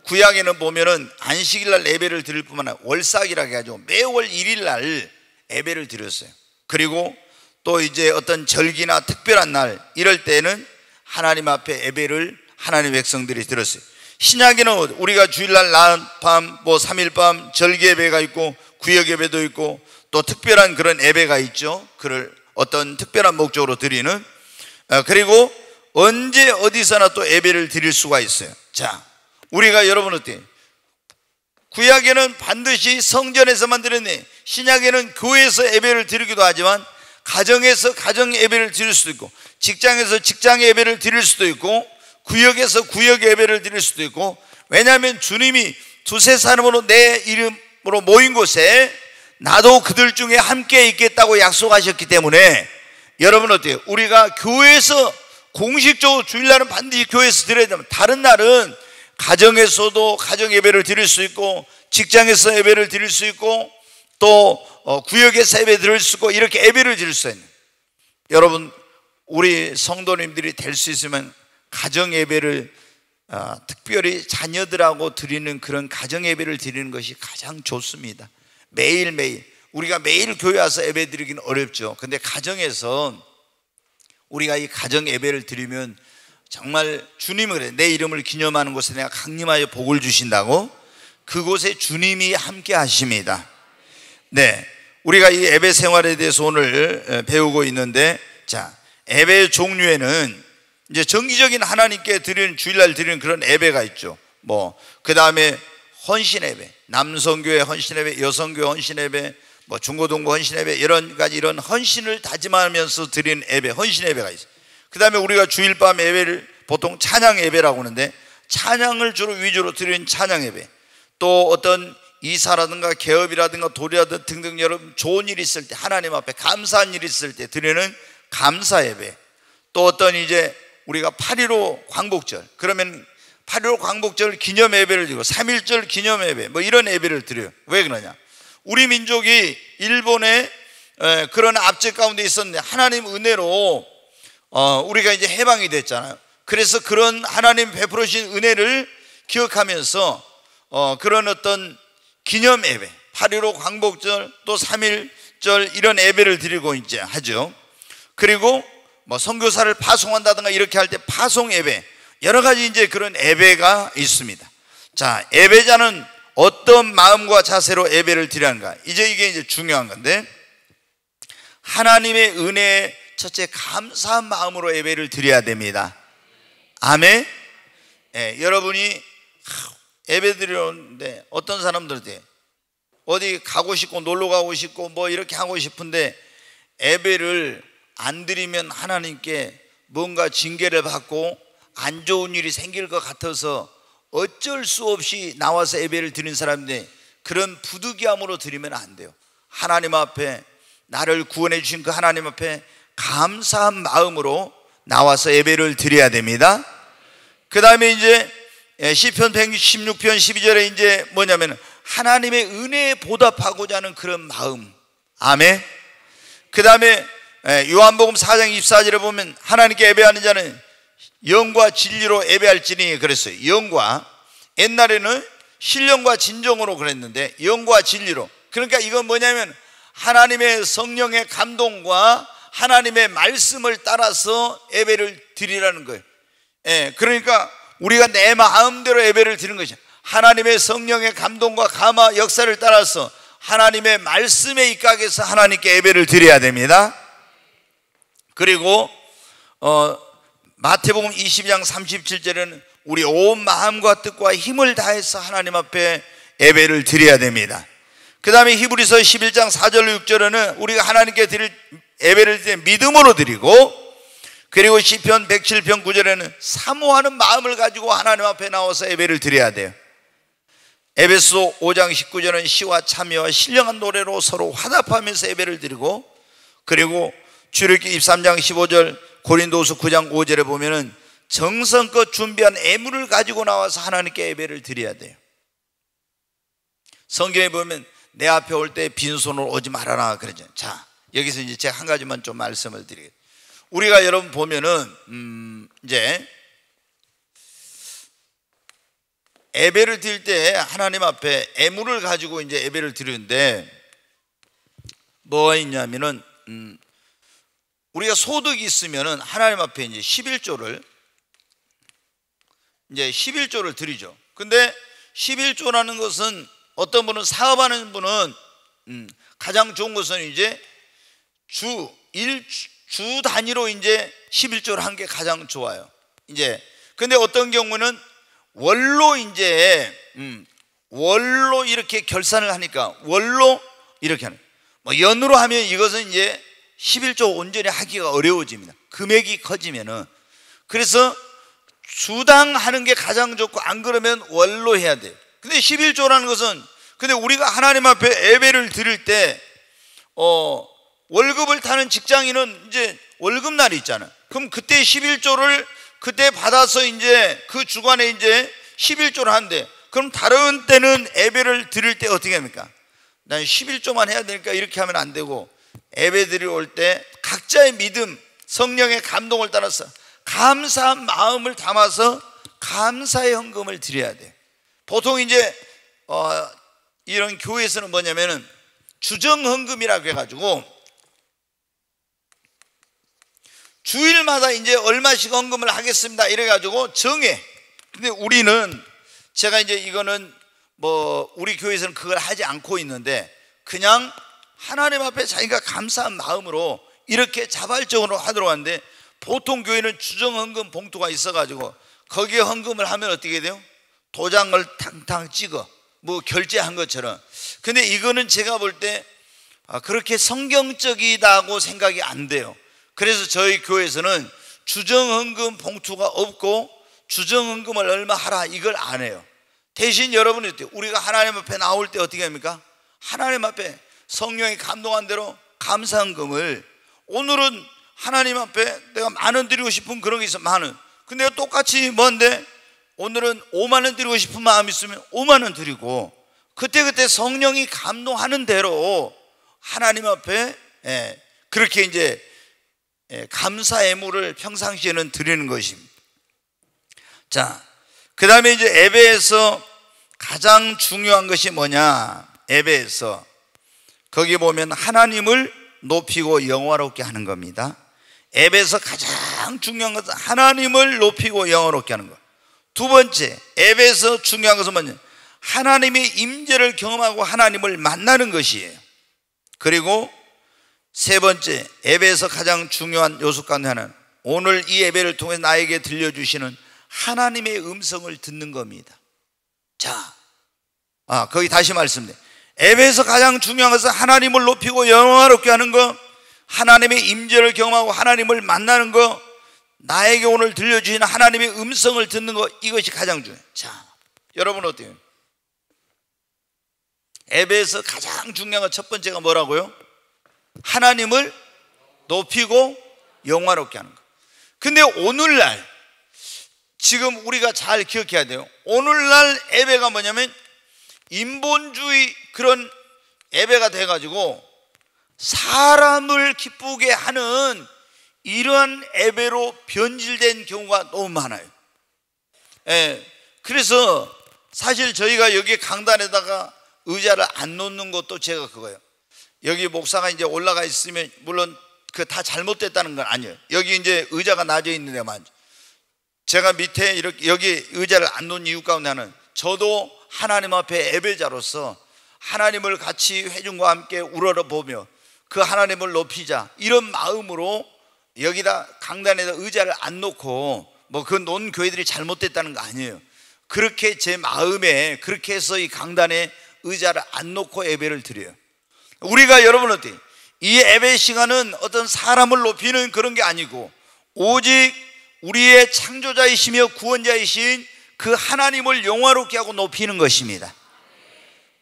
구약에는 보면은 안식일 날 예배를 드릴 뿐만 아니라 월삭이라고 해가지고 매월 1일 날 예배를 드렸어요. 그리고 또 이제 어떤 절기나 특별한 날 이럴 때는 하나님 앞에 예배를 하나님 백성들이 드렸어요. 신약에는 우리가 주일날 낮밤, 3일밤 절기 예배가 있고 구역 예배도 있고 또 특별한 그런 예배가 있죠. 그를 어떤 특별한 목적으로 드리는. 그리고 언제 어디서나 또 예배를 드릴 수가 있어요. 자, 우리가 여러분 어때요? 구약에는 반드시 성전에서만 드렸네. 신약에는 교회에서 예배를 드리기도 하지만 가정에서 가정 예배를 드릴 수도 있고 직장에서 직장 예배를 드릴 수도 있고 구역에서 구역 예배를 드릴 수도 있고, 왜냐하면 주님이 두세 사람으로 내 이름으로 모인 곳에 나도 그들 중에 함께 있겠다고 약속하셨기 때문에 여러분 어때요? 우리가 교회에서 공식적으로 주일날은 반드시 교회에서 드려야 되면 다른 날은 가정에서도 가정 예배를 드릴 수 있고, 직장에서 예배를 드릴 수 있고, 또 구역에서 예배 드릴 수 있고, 이렇게 예배를 드릴 수 있는, 여러분 우리 성도님들이 될 수 있으면 가정 예배를 특별히 자녀들하고 드리는 그런 가정 예배를 드리는 것이 가장 좋습니다. 매일매일, 우리가 매일 교회 와서 예배 드리기는 어렵죠. 근데 가정에서 우리가 이 가정 예배를 드리면 정말 주님은 그래, 내 이름을 기념하는 곳에 내가 강림하여 복을 주신다고, 그곳에 주님이 함께 하십니다. 네, 우리가 이 예배 생활에 대해서 오늘 배우고 있는데, 자, 예배 종류에는 이제 정기적인 하나님께 드리는, 주일날 드리는 그런 예배가 있죠. 그 다음에 헌신 예배, 남성교회 헌신 예배, 여성교회 헌신 예배, 중고등부 헌신 예배, 이런 가지 이런 헌신을 다짐하면서 드리는 예배, 헌신 예배가 있어요. 그 다음에 우리가 주일 밤 예배를 보통 찬양 예배라고 하는데, 찬양을 주로 위주로 드리는 찬양 예배, 또 어떤 이사라든가 개업이라든가 도리라든가 등등 여러분 좋은 일이 있을 때, 하나님 앞에 감사한 일이 있을 때 드리는 감사 예배, 또 어떤 이제 우리가 8.15 광복절, 그러면 8.15 광복절 기념 예배를 드리고 3.1절 기념 예배, 이런 예배를 드려요. 왜 그러냐? 우리 민족이 일본의 그런 압제 가운데 있었는데 하나님 은혜로 우리가 이제 해방이 됐잖아요. 그래서 그런 하나님 베풀어 주신 은혜를 기억하면서 그런 어떤 기념 예배, 8.15 광복절 또 3.1절 이런 예배를 드리고 이제 하죠. 그리고 선교사를 파송한다든가 이렇게 할 때 파송 예배, 여러 가지 이제 그런 예배가 있습니다. 자, 예배자는 어떤 마음과 자세로 예배를 드리는가, 이제 이게 중요한 건데, 하나님의 은혜에 첫째 감사한 마음으로 예배를 드려야 됩니다. 아멘. 여러분이 예배 드리는데 어떤 사람들한테 어디 가고 싶고 놀러 가고 싶고 이렇게 하고 싶은데 예배를 안 드리면 하나님께 뭔가 징계를 받고 안 좋은 일이 생길 것 같아서 어쩔 수 없이 나와서 예배를 드리는 사람인데, 그런 부득이함으로 드리면 안 돼요. 하나님 앞에, 나를 구원해 주신 그 하나님 앞에 감사한 마음으로 나와서 예배를 드려야 됩니다. 그 다음에 이제 시편 116편 12절에 이제 뭐냐면 하나님의 은혜에 보답하고자 하는 그런 마음. 아멘. 그 다음에 요한복음 4장 24절에 보면 하나님께 예배하는 자는 영과 진리로 예배할지니 그랬어요. 영과, 옛날에는 신령과 진정으로 그랬는데 영과 진리로, 그러니까 이건 뭐냐면 하나님의 성령의 감동과 하나님의 말씀을 따라서 예배를 드리라는 거예요. 그러니까 우리가 내 마음대로 예배를 드리는 것이죠. 하나님의 성령의 감동과 감화 역사를 따라서 하나님의 말씀에 입각해서 하나님께 예배를 드려야 됩니다. 그리고 마태복음 22장 37절에는 우리 온 마음과 뜻과 힘을 다해서 하나님 앞에 예배를 드려야 됩니다. 그 다음에 히브리서 11장 4절 6절에는 우리가 하나님께 드릴 예배를 드릴 믿음으로 드리고, 그리고 시편 107편 9절에는 사모하는 마음을 가지고 하나님 앞에 나와서 예배를 드려야 돼요. 에베소 5장 19절은 시와 참여와 신령한 노래로 서로 화답하면서 예배를 드리고, 그리고 출애굽기 23장 15절, 고린도후서 9장 5절에 보면은 정성껏 준비한 예물을 가지고 나와서 하나님께 예배를 드려야 돼요. 성경에 보면 내 앞에 올 때 빈손으로 오지 말아라 그러죠. 자, 여기서 이제 제가 한 가지만 좀 말씀을 드리겠습니다. 우리가 여러분 보면은 이제 예배를 드릴 때 하나님 앞에 예물을 가지고 이제 예배를 드리는데 뭐가 있냐면은 우리가 소득이 있으면은 하나님 앞에 이제 11조를 드리죠. 근데 11조라는 것은 어떤 분은 사업하는 분은 가장 좋은 것은 이제 주 단위로 이제 11조를 한 게 가장 좋아요. 이제 근데 어떤 경우는 월로 이제 월로 이렇게 결산을 하니까 월로 이렇게 하는, 연으로 하면 이것은 이제 11조 온전히 하기가 어려워집니다. 금액이 커지면은. 그래서 주당 하는 게 가장 좋고, 안 그러면 월로 해야 돼요. 근데 11조라는 것은, 근데 우리가 하나님 앞에 예배를 드릴 때 월급을 타는 직장인은 이제 월급날이 있잖아요. 그럼 그때 11조를 그때 받아서 이제 그 주간에 이제 11조를 하는데, 그럼 다른 때는 예배를 드릴 때 어떻게 합니까? 난 11조만 해야 되니까 이렇게 하면 안 되고, 예배 드리러 올 때 각자의 믿음, 성령의 감동을 따라서 감사한 마음을 담아서 감사의 헌금을 드려야 돼. 보통 이제 이런 교회에서는 뭐냐면은 주정 헌금이라고 해가지고 주일마다 이제 얼마씩 헌금을 하겠습니다 이래가지고 정해. 근데 우리는, 제가 이제 이거는 뭐 우리 교회에서는 그걸 하지 않고 있는데, 그냥 하나님 앞에 자기가 감사한 마음으로 이렇게 자발적으로 하도록 하는데, 보통 교회는 주정 헌금 봉투가 있어가지고 거기에 헌금을 하면 어떻게 돼요? 도장을 탕탕 찍어, 뭐 결제한 것처럼. 근데 이거는 제가 볼 때 그렇게 성경적이다고 생각이 안 돼요. 그래서 저희 교회에서는 주정헌금 봉투가 없고 주정헌금을 얼마 하라 이걸 안 해요. 대신 여러분이 우리가 하나님 앞에 나올 때 어떻게 합니까? 하나님 앞에 성령이 감동한 대로 감사헌금을, 오늘은 하나님 앞에 내가 10,000원 드리고 싶은 그런 게 있어, 10,000원. 근데 똑같이 뭔데 오늘은 50,000원 드리고 싶은 마음이 있으면 50,000원 드리고, 그때그때 성령이 감동하는 대로 하나님 앞에 그렇게 이제 감사 예물을 평상시에는 드리는 것입니다. 자, 그 다음에 이제 예배에서 가장 중요한 것이 뭐냐? 예배에서 거기 보면 하나님을 높이고 영화롭게 하는 겁니다. 예배에서 가장 중요한 것은 하나님을 높이고 영화롭게 하는 것. 두 번째, 예배에서 중요한 것은 뭐냐? 하나님의 임재를 경험하고 하나님을 만나는 것이에요. 그리고 세 번째, 예배에서 가장 중요한 요소 가운데 하나는 오늘 이 예배를 통해 나에게 들려주시는 하나님의 음성을 듣는 겁니다. 자, 거기 다시 말씀드려요. 예배에서 가장 중요한 것은 하나님을 높이고 영화롭게 하는 것, 하나님의 임재를 경험하고 하나님을 만나는 것, 나에게 오늘 들려주시는 하나님의 음성을 듣는 것, 이것이 가장 중요해요. 자, 여러분 어때요? 예배에서 가장 중요한 것 첫 번째가 뭐라고요? 하나님을 높이고 영화롭게 하는 것. 근데 오늘날 지금 우리가 잘 기억해야 돼요. 오늘날 예배가 뭐냐면 인본주의 그런 예배가 돼가지고 사람을 기쁘게 하는 이러한 예배로 변질된 경우가 너무 많아요. 그래서 사실 저희가 여기 강단에다가 의자를 안 놓는 것도 제가 그거예요. 여기 목사가 이제 올라가 있으면 물론 그 다 잘못됐다는 건 아니에요. 여기 이제 의자가 놔져 있는 데만, 제가 밑에 이렇게 여기 의자를 안 놓은 이유 가운데 하나는 저도 하나님 앞에 예배자로서 하나님을 같이 회중과 함께 우러러보며 그 하나님을 높이자, 이런 마음으로 여기다 강단에다 의자를 안 놓고 뭐 그 놓은 교회들이 잘못됐다는 거 아니에요. 그렇게 제 마음에 그렇게 해서 이 강단에 의자를 안 놓고 예배를 드려요. 우리가 여러분 어때요? 이 예배 시간은 어떤 사람을 높이는 그런 게 아니고 오직 우리의 창조자이시며 구원자이신 그 하나님을 영화롭게 하고 높이는 것입니다.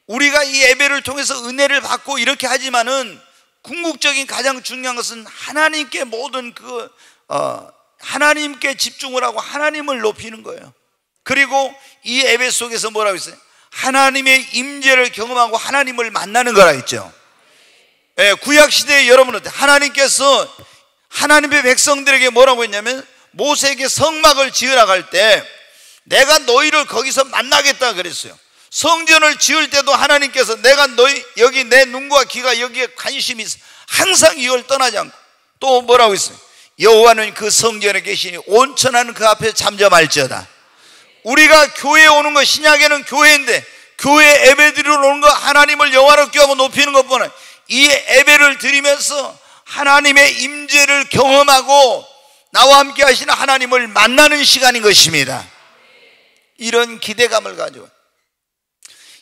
우리가 이 예배를 통해서 은혜를 받고 이렇게 하지만은 궁극적인 가장 중요한 것은 하나님께 모든 하나님께 집중을 하고 하나님을 높이는 거예요. 그리고 이 예배 속에서 뭐라고 했어요? 하나님의 임재를 경험하고 하나님을 만나는 거라 했죠. 구약시대에 여러분 어때요? 하나님께서 하나님의 백성들에게 뭐라고 했냐면 모세에게 성막을 지으라고 할 때 내가 너희를 거기서 만나겠다 그랬어요. 성전을 지을 때도 하나님께서 내가 너희 여기 내 눈과 귀가 여기에 관심이 있어 항상 이걸 떠나지 않고, 또 뭐라고 했어요? 여호와는 그 성전에 계시니 온천하는 그 앞에 잠잠할지어다. 우리가 교회에 오는 거, 신약에는 교회인데 교회 예배 드리러 오는 거 하나님을 영화롭게 하고 높이는 것보다 이 예배를 드리면서 하나님의 임재를 경험하고 나와 함께 하시는 하나님을 만나는 시간인 것입니다. 이런 기대감을 가지고,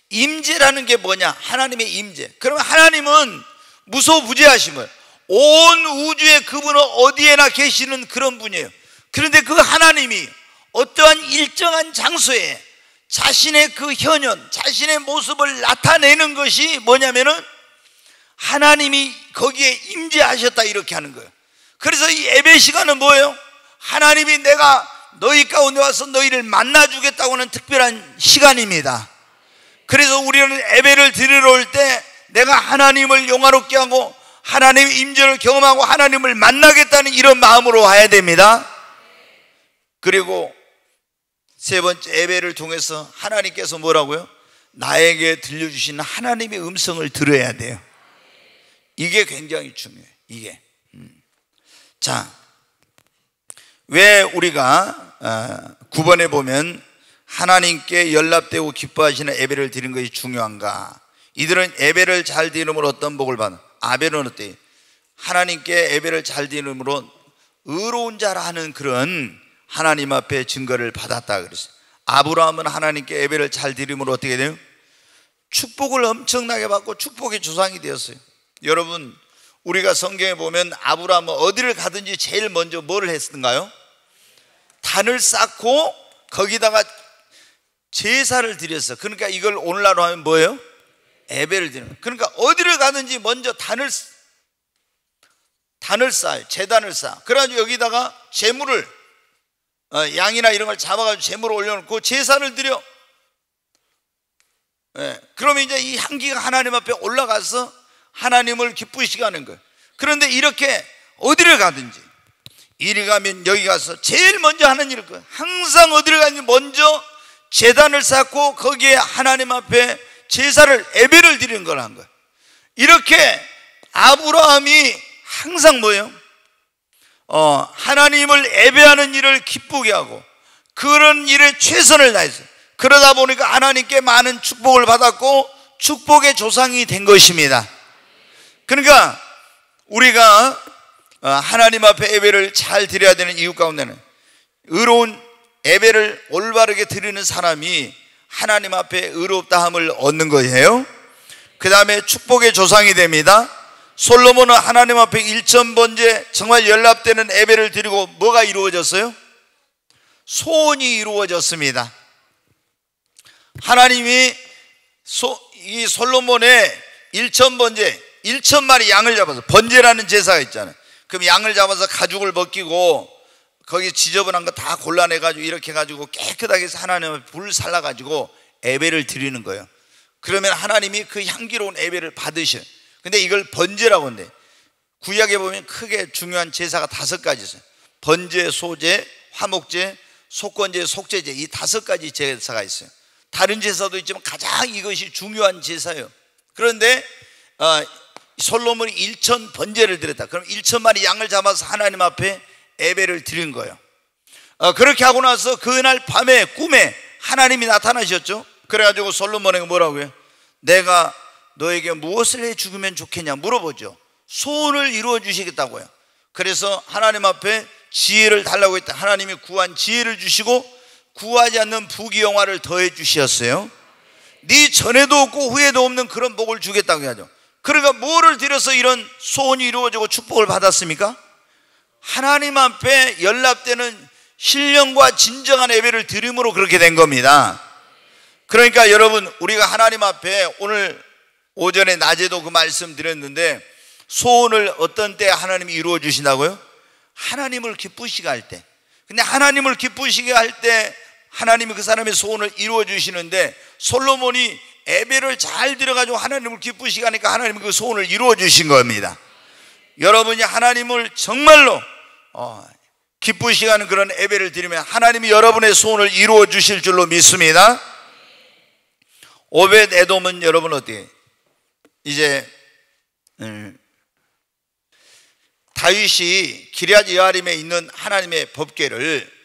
임재라는 게 뭐냐? 하나님의 임재. 그러면 하나님은 무소부재하심을, 온 우주에 그분은 어디에나 계시는 그런 분이에요. 그런데 그 하나님이 어떠한 일정한 장소에 자신의 그 현현, 자신의 모습을 나타내는 것이 뭐냐면은 하나님이 거기에 임재하셨다 이렇게 하는 거예요. 그래서 이 예배 시간은 뭐예요? 하나님이 내가 너희 가운데 와서 너희를 만나주겠다고 하는 특별한 시간입니다. 그래서 우리는 예배를 드리러 올 때 내가 하나님을 영화롭게 하고 하나님의 임재를 경험하고 하나님을 만나겠다는 이런 마음으로 와야 됩니다. 그리고 세 번째, 예배를 통해서 하나님께서 뭐라고요? 나에게 들려주시는 하나님의 음성을 들어야 돼요. 이게 굉장히 중요해요. 이게 자, 왜 우리가 9번에 보면 하나님께 연락되고 기뻐하시는 예배를 드리는 것이 중요한가? 이들은 예배를 잘 드림으로 어떤 복을 받는? 아벨은 어때요? 하나님께 예배를 잘 드림으로 의로운 자라 하는 그런 하나님 앞에 증거를 받았다 그랬어요. 아브라함은 하나님께 예배를 잘 드림으로 어떻게 돼요? 축복을 엄청나게 받고 축복의 조상이 되었어요. 여러분, 우리가 성경에 보면 아브라함은 어디를 가든지 제일 먼저 뭐를 했던가요? 단을 쌓고 거기다가 제사를 드렸어. 그러니까 이걸 오늘날로 하면 뭐예요? 예배를 드리는. 그러니까 어디를 가든지 먼저 단을 쌓아요. 제단을 쌓아. 그래가지고 여기다가 제물을 양이나 이런 걸 잡아가지고 제물을 올려놓고 제사를 드려. 그러면 이제 이 향기가 하나님 앞에 올라가서 하나님을 기쁘시게 하는 거예요. 그런데 이렇게 어디를 가든지 이리 가면 여기 가서 제일 먼저 하는 일일 거예요. 항상 어디를 가든지 먼저 제단을 쌓고 거기에 하나님 앞에 제사를 예배를 드리는 걸 한 거예요. 이렇게 아브라함이 항상 뭐예요? 하나님을 예배하는 일을 기쁘게 하고 그런 일에 최선을 다했어요. 그러다 보니까 하나님께 많은 축복을 받았고 축복의 조상이 된 것입니다. 그러니까 우리가 하나님 앞에 예배를 잘 드려야 되는 이유 가운데는 의로운 예배를 올바르게 드리는 사람이 하나님 앞에 의롭다함을 얻는 거예요. 그 다음에 축복의 조상이 됩니다. 솔로몬은 하나님 앞에 일천번제 정말 연락되는 예배를 드리고 뭐가 이루어졌어요? 소원이 이루어졌습니다. 하나님이 이 솔로몬의 일천번제 1천마리 양을 잡아서, 번제라는 제사가 있잖아요. 그럼 양을 잡아서 가죽을 벗기고 거기 지저분한 거 다 골라내가지고 이렇게 해가지고 깨끗하게 해서 하나님 앞에 불 살라가지고 예배를 드리는 거예요. 그러면 하나님이 그 향기로운 예배를 받으셔요. 근데 이걸 번제라고 하는데, 구약에 보면 크게 중요한 제사가 5가지 있어요. 번제, 소제, 화목제, 속건제, 속죄제, 이 5가지 제사가 있어요. 다른 제사도 있지만 가장 이것이 중요한 제사예요. 그런데 솔로몬이 1천 번제를 드렸다. 그럼 1천마리 양을 잡아서 하나님 앞에 예배를 드린 거예요. 그렇게 하고 나서 그날 밤에 꿈에 하나님이 나타나셨죠. 그래가지고 솔로몬에게 뭐라고 해요? 내가 너에게 무엇을 해 죽으면 좋겠냐 물어보죠. 소원을 이루어 주시겠다고요. 그래서 하나님 앞에 지혜를 달라고 했다. 하나님이 구한 지혜를 주시고 구하지 않는 부귀영화를 더해 주셨어요. 네 전에도 없고 후에도 없는 그런 복을 주겠다고 하죠. 그러니까 뭐를 드려서 이런 소원이 이루어지고 축복을 받았습니까? 하나님 앞에 연락되는 신령과 진정한 예배를 드림으로 그렇게 된 겁니다. 그러니까 여러분, 우리가 하나님 앞에 오늘 오전에 낮에도 그 말씀 드렸는데, 소원을 어떤 때 하나님이 이루어 주신다고요? 하나님을 기쁘시게 할 때. 근데 하나님을 기쁘시게 할 때 하나님이 그 사람의 소원을 이루어 주시는데, 솔로몬이 예배를 잘 드려가지고 하나님을 기쁘시게 하니까 하나님이 그 소원을 이루어 주신 겁니다. 여러분이 하나님을 정말로 기쁘시게 하는 그런 예배를 드리면 하나님이 여러분의 소원을 이루어 주실 줄로 믿습니다. 오벳 에돔은 여러분 어떻게, 이제 다윗이 기럇 여아림에 있는 하나님의 법궤를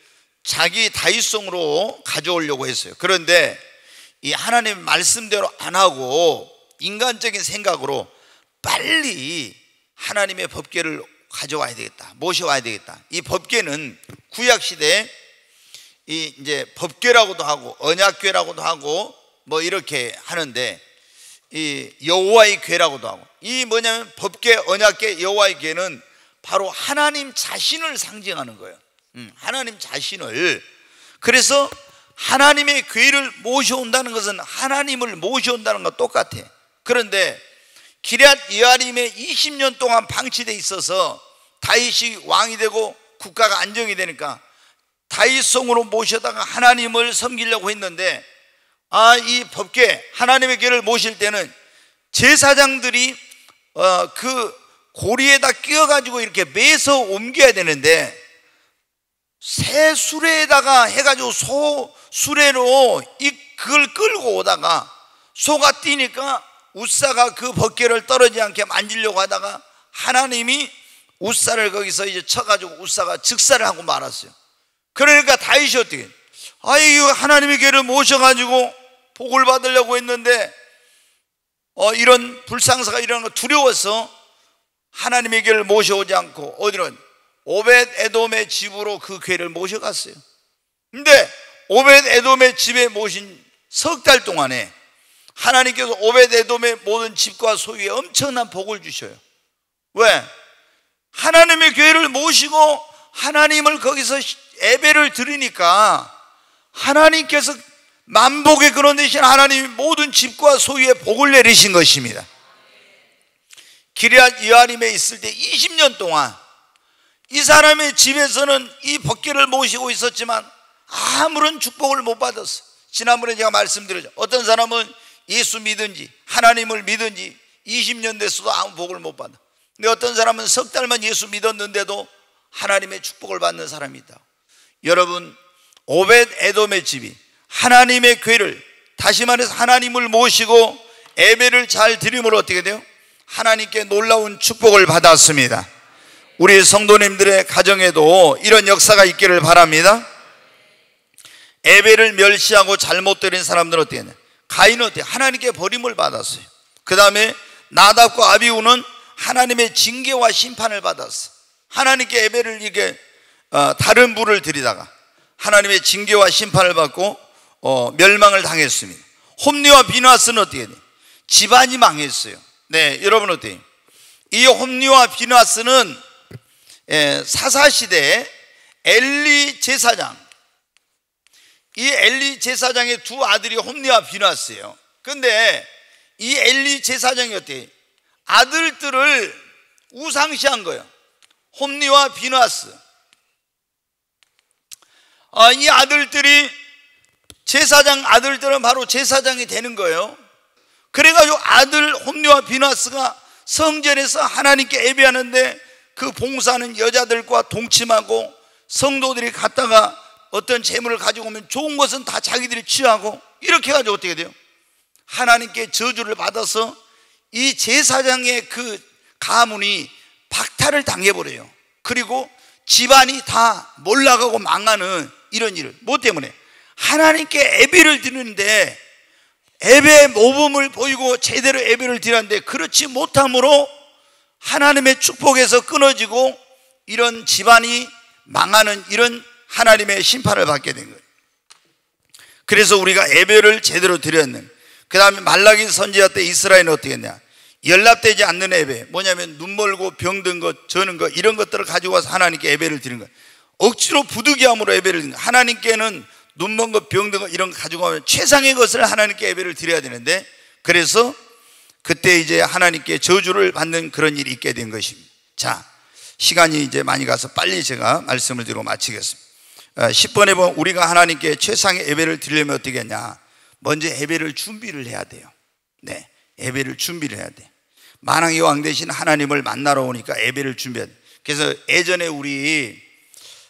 자기 다윗성으로 가져오려고 했어요. 그런데 이 하나님의 말씀대로 안 하고 인간적인 생각으로 빨리 하나님의 법궤를 가져와야 되겠다, 모셔와야 되겠다. 이 법궤는 구약시대에 이제 법궤라고도 하고 언약궤라고도 하고 뭐 이렇게 하는데, 이 여호와의 궤라고도 하고, 이 뭐냐면 법궤, 언약궤, 여호와의 궤는 바로 하나님 자신을 상징하는 거예요. 하나님 자신을. 그래서 하나님의 궤를 모셔온다는 것은 하나님을 모셔온다는 것과 똑같아. 그런데 기럇 여아림에 20년 동안 방치되어 있어서 다윗이 왕이 되고 국가가 안정이 되니까 다윗성으로 모셔다가 하나님을 섬기려고 했는데, 이 법궤, 하나님의 궤를 모실 때는 제사장들이 그 고리에다 끼워가지고 이렇게 매서 옮겨야 되는데, 새 수레에다가 해가지고 소 수레로 그걸 끌고 오다가 소가 뛰니까 웃사가 그 법궤를 떨어지지 않게 만지려고 하다가 하나님이 웃사를 거기서 이제 쳐가지고 웃사가 즉사를 하고 말았어요. 그러니까 다윗이 어떻게, 이거 하나님의 궤를 모셔가지고 복을 받으려고 했는데 이런 불상사가 일어나는 거 두려워서 하나님의 궤를 모셔오지 않고 어디로, 오벳 에돔의 집으로 그 궤를 모셔갔어요. 근데 오벳 에돔의 집에 모신 석 달 동안에 하나님께서 오벳 에돔의 모든 집과 소유에 엄청난 복을 주셔요. 왜? 하나님의 궤를 모시고 하나님을 거기서 예배를 드리니까 하나님께서 만복의 근원 되신 하나님이 모든 집과 소유에 복을 내리신 것입니다. 기럇 여아림에 있을 때 20년 동안 이 사람의 집에서는 이 법궤를 모시고 있었지만 아무런 축복을 못 받았어요. 지난번에 제가 말씀드렸죠. 어떤 사람은 예수 믿은지 하나님을 믿은지 20년 됐어도 아무 복을 못 받아. 근데 어떤 사람은 석 달만 예수 믿었는데도 하나님의 축복을 받는 사람이 있다. 여러분, 오벳 에돔의 집이 하나님의 궤를, 다시 말해서 하나님을 모시고 예배를 잘 드림으로 어떻게 돼요? 하나님께 놀라운 축복을 받았습니다. 우리 성도님들의 가정에도 이런 역사가 있기를 바랍니다. 예배를 멸시하고 잘못 드린 사람들은 어떻게 했냐? 가인은 어떻게? 하나님께 버림을 받았어요. 그 다음에 나답과 아비후는 하나님의 징계와 심판을 받았어. 하나님께 예배를 이게 다른 부를 드리다가 하나님의 징계와 심판을 받고 멸망을 당했습니다. 홈리와 비나스는 어떻게 해요? 집안이 망했어요. 네, 여러분 어때요? 이 홈리와 비나스는 사사시대에 엘리 제사장, 이 엘리 제사장의 두 아들이 홈리와 비나스예요. 근데 이 엘리 제사장이 어때요? 아들들을 우상시한 거예요. 홈리와 비나스. 이 아들들이, 제사장 아들들은 바로 제사장이 되는 거예요. 그래가지고 아들 홈리와 비나스가 성전에서 하나님께 예배하는데 그 봉사하는 여자들과 동침하고, 성도들이 갔다가 어떤 재물을 가지고 오면 좋은 것은 다 자기들이 취하고, 이렇게 해가지고 어떻게 돼요? 하나님께 저주를 받아서 이 제사장의 그 가문이 박탈을 당해버려요. 그리고 집안이 다 몰락하고 망하는 이런 일을. 뭐 때문에? 하나님께 예배를 드리는데, 예배의 모범을 보이고 제대로 예배를 드렸는데 그렇지 못함으로 하나님의 축복에서 끊어지고 이런 집안이 망하는 이런 하나님의 심판을 받게 된 거예요. 그래서 우리가 예배를 제대로 드렸는, 그 다음에 말라기 선지자 때 이스라엘은 어떻게 했냐? 연락되지 않는 예배, 뭐냐면 눈멀고 병든 것, 저는 것, 이런 것들을 가지고 와서 하나님께 예배를 드리는 거예요. 억지로 부득이함으로 예배를 드리는 거예요. 하나님께는 눈먼 것, 병든 것 이런 거 가지고 오면 최상의 것을 하나님께 예배를 드려야 되는데, 그래서 그때 이제 하나님께 저주를 받는 그런 일이 있게 된 것입니다. 자, 시간이 이제 많이 가서 빨리 제가 말씀을 드리고 마치겠습니다. 10번에 보면 우리가 하나님께 최상의 예배를 드리려면 어떻게 했냐? 먼저 예배를 준비를 해야 돼요. 네, 예배를 준비를 해야 돼. 만왕의 왕 되신 하나님을 만나러 오니까 예배를 준비해야 돼. 그래서 예전에 우리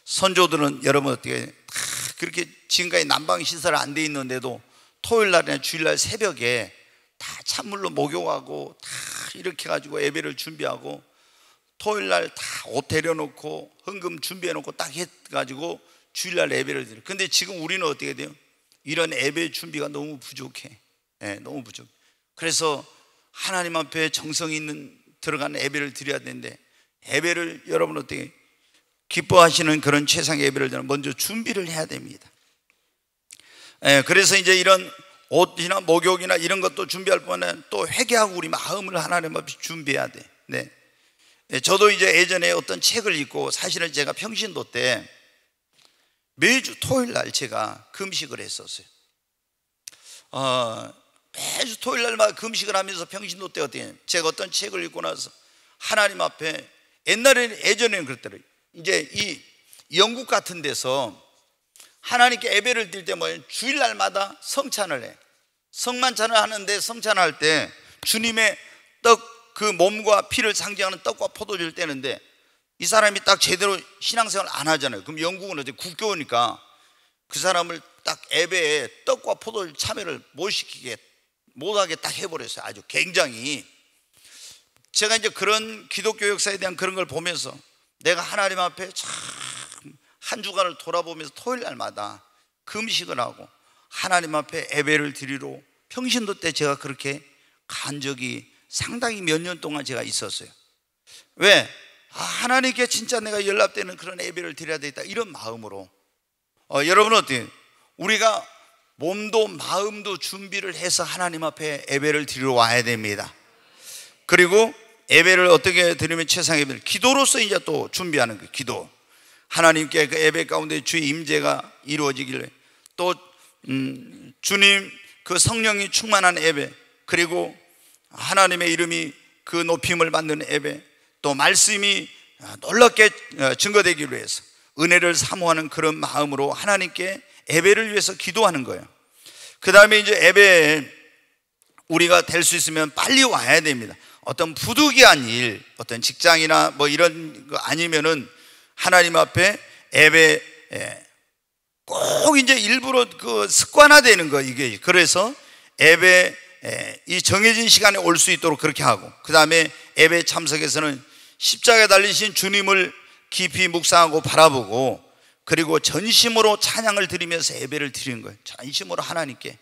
선조들은 여러분 어떻게 다 그렇게 지금까지 난방시설 안 돼 있는데도 토요일 날이나 주일날 새벽에 다 찬물로 목욕하고 다 이렇게 해가지고 예배를 준비하고, 토요일 날 다 옷 데려놓고 헌금 준비해놓고 딱 해가지고 주일날 예배를 드려요. 근데 지금 우리는 어떻게 돼요? 이런 예배 준비가 너무 부족해. 너무 부족해. 그래서 하나님 앞에 정성 있는 들어가는 예배를 드려야 되는데, 예배를 여러분 어떻게 기뻐하시는 그런 최상의 예배를 드리면 먼저 준비를 해야 됩니다. 그래서 이제 이런 옷이나 목욕이나 이런 것도 준비할 뿐만 또 회개하고 우리 마음을 하나님 앞에 준비해야 돼. 네. 저도 이제 예전에 어떤 책을 읽고, 사실은 제가 평신도 때 매주 토요일 날 제가 금식을 했었어요. 매주 토요일 날마다 금식을 하면서 평신도 때 어떻게 해요? 제가 어떤 책을 읽고 나서 하나님 앞에, 예전에는 그랬더라고요. 이제 이 영국 같은 데서 하나님께 예배를 드릴 때 뭐예요? 주일날마다 성찬을 해. 성만찬을 하는데 성찬할 때 주님의 떡, 그 몸과 피를 상징하는 떡과 포도주를 떼는데 이 사람이 딱 제대로 신앙생활 안 하잖아요. 그럼 영국은 어제 국교니까 그 사람을 딱 예배에 떡과 포도주 참여를 못하게 딱 해버렸어요. 아주 굉장히. 제가 이제 그런 기독교 역사에 대한 그런 걸 보면서 내가 하나님 앞에 참 한 주간을 돌아보면서 토요일 날마다 금식을 하고 하나님 앞에 예배를 드리러 평신도 때 제가 그렇게 간 적이 상당히 몇 년 동안 제가 있었어요. 왜? 하나님께 진짜 내가 연락되는 그런 예배를 드려야 되겠다 이런 마음으로. 여러분은 어때요? 우리가 몸도 마음도 준비를 해서 하나님 앞에 예배를 드리러 와야 됩니다. 그리고 예배를 어떻게 드리면 최상의 예배를 기도로서 이제 또 준비하는 거예요. 기도. 하나님께 그 예배 가운데 주의 임재가 이루어지길래 또 주님 그 성령이 충만한 예배, 그리고 하나님의 이름이 그 높임을 받는 예배, 또 말씀이 놀랍게 증거되기로 해서 은혜를 사모하는 그런 마음으로 하나님께 예배를 위해서 기도하는 거예요. 그 다음에 이제 예배에 우리가 될 수 있으면 빨리 와야 됩니다. 어떤 부득이한 일, 어떤 직장이나 뭐 이런 거 아니면은 하나님 앞에 예배 꼭 이제 일부러 그 습관화되는 거 이게. 그래서 예배 이 정해진 시간에 올 수 있도록 그렇게 하고, 그 다음에 예배 참석에서는 십자가에 달리신 주님을 깊이 묵상하고 바라보고, 그리고 전심으로 찬양을 드리면서 예배를 드리는 거예요. 전심으로 하나님께.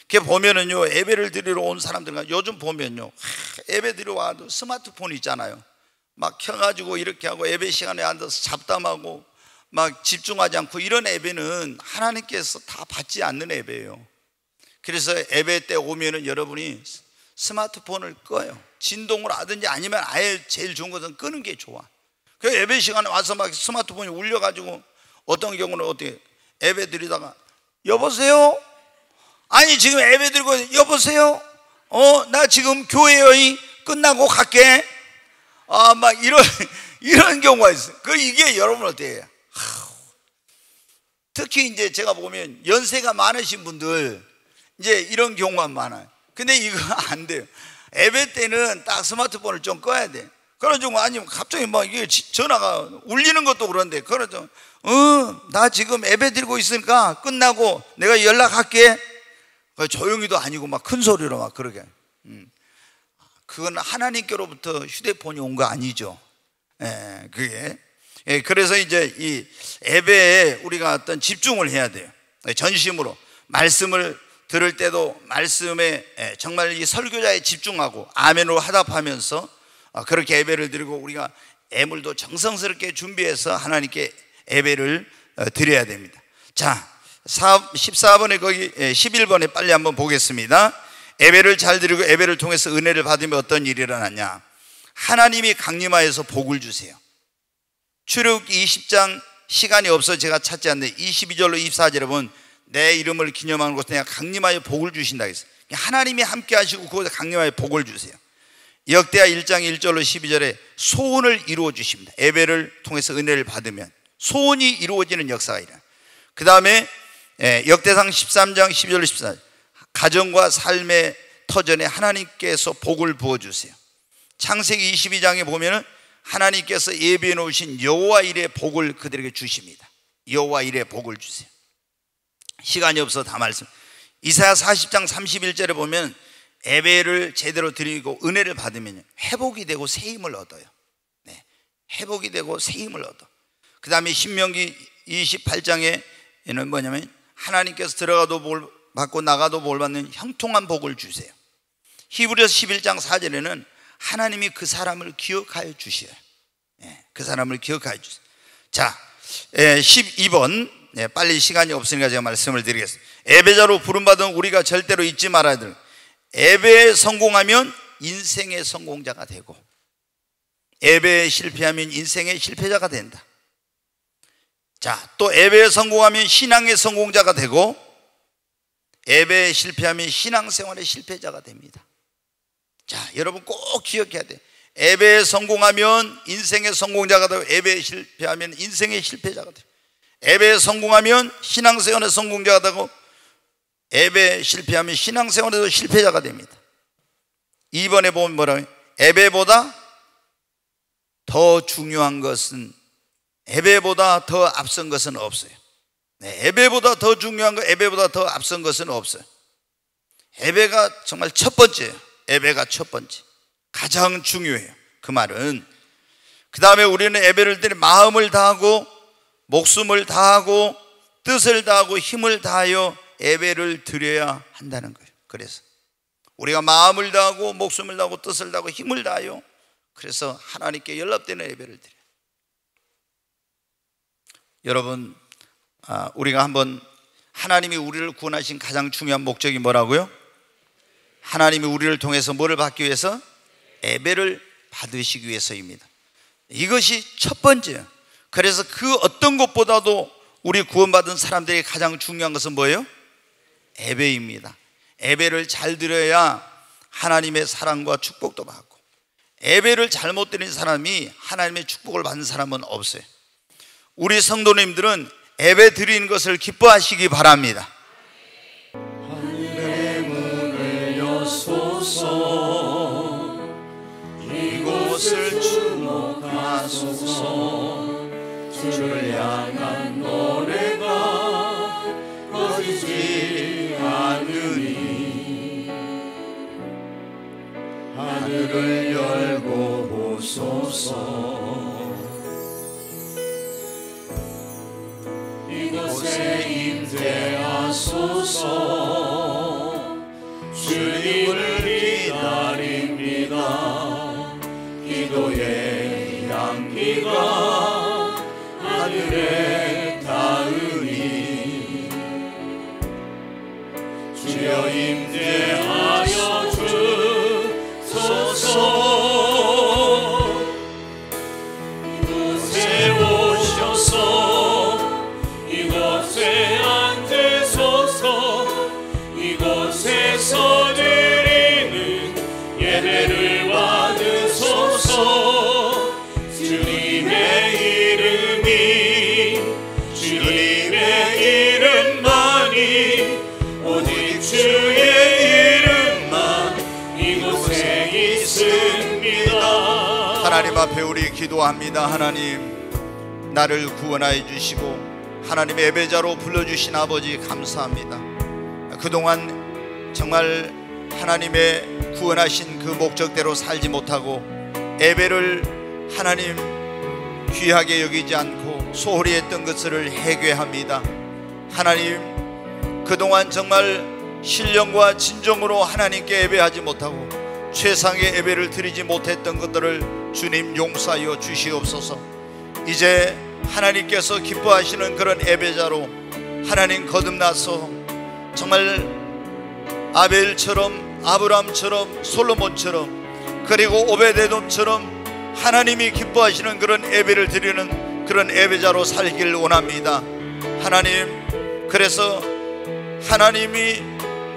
그게 보면은요, 예배를 드리러 온 사람들, 요즘 보면요, 예배 드리러 와도 스마트폰 있잖아요. 막 켜가지고 이렇게 하고 예배 시간에 앉아서 잡담하고 막 집중하지 않고, 이런 예배는 하나님께서 다 받지 않는 예배예요. 그래서 예배 때 오면은 여러분이 스마트폰을 꺼요. 진동을 하든지 아니면 아예 제일 좋은 것은 끄는 게 좋아. 그 예배 시간에 와서 막 스마트폰이 울려가지고 어떤 경우는 어떻게 예배 드리다가 여보세요? 아니 지금 예배 드리고 여보세요? 나 지금 교회의 끝나고 갈게. 막 이런 경우가 있어요. 이게 여러분 어때요? 특히 이제 제가 보면 연세가 많으신 분들 이제 이런 경우가 많아요. 근데 이거 안 돼요. 예배 때는 딱 스마트폰을 좀 꺼야 돼. 그래가지고 아니면 갑자기 막 이게 전화가 울리는 것도 그런데, 그래서 나 지금 예배 드리고 있으니까 끝나고 내가 연락할게. 조용히도 아니고 막 큰 소리로 막 그러게. 그건 하나님께로부터 휴대폰이 온 거 아니죠. 그게. 그래서 이제 이 예배에 우리가 어떤 집중을 해야 돼요. 전심으로 말씀을 들을 때도 말씀에 정말 이 설교자에 집중하고 아멘으로 화답하면서 그렇게 예배를 드리고, 우리가 예물도 정성스럽게 준비해서 하나님께 예배를 드려야 됩니다. 자, 14번에 거기 11번에 빨리 한번 보겠습니다. 예배를 잘 드리고 예배를 통해서 은혜를 받으면 어떤 일이 일어나냐? 하나님이 강림하여서 복을 주세요. 출애굽기 20장 시간이 없어 제가 찾지 않는데 22절로 24절에 보면 내 이름을 기념하는 곳에 내가 강림하여 복을 주신다 했어요. 하나님이 함께 하시고 그곳에 강림하여 복을 주세요. 역대하 1장 1절로 12절에 소원을 이루어 주십니다. 예배를 통해서 은혜를 받으면 소원이 이루어지는 역사가 일어나요. 그 다음에 역대상 13장 12절로 14절 가정과 삶의 터전에 하나님께서 복을 부어주세요. 창세기 22장에 보면은 하나님께서 예비해 놓으신 여호와 일의 복을 그들에게 주십니다. 여호와 일의 복을 주세요. 시간이 없어 다 말씀. 이사야 40장 31절에 보면 예배를 제대로 드리고 은혜를 받으면 회복이 되고 새 힘을 얻어요. 네, 회복이 되고 새 힘을 얻어. 그 다음에 신명기 28장에는 뭐냐면 하나님께서 들어가도 볼 받고 나가도 볼 받는 형통한 복을 주세요. 히브리서 11장 4절에는 하나님이 그 사람을 기억하여 주셔요. 그 사람을 기억하여 주세요. 자, 12번 빨리 시간이 없으니까 제가 말씀을 드리겠습니다. 예배자로 부름받은 우리가 절대로 잊지 말아야 될, 예배에 성공하면 인생의 성공자가 되고 예배에 실패하면 인생의 실패자가 된다. 자, 또 예배에 성공하면 신앙의 성공자가 되고 예배에 실패하면 신앙생활의 실패자가 됩니다. 자, 여러분 꼭 기억해야 돼요. 예배에 성공하면 인생의 성공자가 되고 예배에 실패하면 인생의 실패자가 돼요. 예배에 성공하면 신앙생활에 성공자가 되고, 예배에 실패하면 신앙생활에도 실패자가 됩니다. 2번에 보면 뭐라고요? 예배보다 더 중요한 것은, 예배보다 더 앞선 것은 없어요. 네, 예배보다 더 중요한 것, 예배보다 더 앞선 것은 없어요. 예배가 정말 첫 번째예요. 예배가 첫 번째, 가장 중요해요. 그 말은 그 다음에 우리는 예배를 드리 마음을 다하고 목숨을 다하고 뜻을 다하고 힘을 다하여 예배를 드려야 한다는 거예요. 그래서 우리가 마음을 다하고 목숨을 다하고 뜻을 다하고 힘을 다하여, 그래서 하나님께 연락되는 예배를 드려요. 여러분, 우리가 한번, 하나님이 우리를 구원하신 가장 중요한 목적이 뭐라고요? 하나님이 우리를 통해서 뭐를 받기 위해서? 예배를 받으시기 위해서입니다. 이것이 첫 번째예요. 그래서 그 어떤 것보다도 우리 구원받은 사람들이 가장 중요한 것은 뭐예요? 예배입니다. 예배를 잘 드려야 하나님의 사랑과 축복도 받고, 예배를 잘못 드린 사람이 하나님의 축복을 받는 사람은 없어요. 우리 성도님들은 예배 드리는 것을 기뻐하시기 바랍니다. 하늘의 문을 여소서, 이곳을 주목하소서. 주를 향한 노래가 꺼지지 않으니, 하늘을 열고 보소서. 이곳에 임재하소서. 주님을 기다립니다. 기도의 향기가 하늘에 닿으니, 주여 임재하여 주소서. 이곳에 오셔서 이곳에 앉으소서. 이곳에서 드리는 예배를 받으소서. 주님의 이름이, 주님의 이름만이, 오직 주의 이름만 이곳에 있습니다. 하나님 앞에 우리 기도합니다. 하나님, 나를 구원하여 주시고 하나님의 예배자로 불러주신 아버지 감사합니다. 그동안 정말 하나님의 구원하신 그 목적대로 살지 못하고 예배를 하나님 귀하게 여기지 않고 소홀히 했던 것을 회개합니다. 하나님, 그동안 정말 신령과 진정으로 하나님께 예배하지 못하고 최상의 예배를 드리지 못했던 것들을 주님 용서하여 주시옵소서. 이제 하나님께서 기뻐하시는 그런 예배자로 하나님 거듭나서 정말 아벨처럼, 아브람처럼, 솔로몬처럼, 그리고 오베데돔처럼 하나님이 기뻐하시는 그런 예배를 드리는 그런 예배자로 살기를 원합니다. 하나님, 그래서 하나님이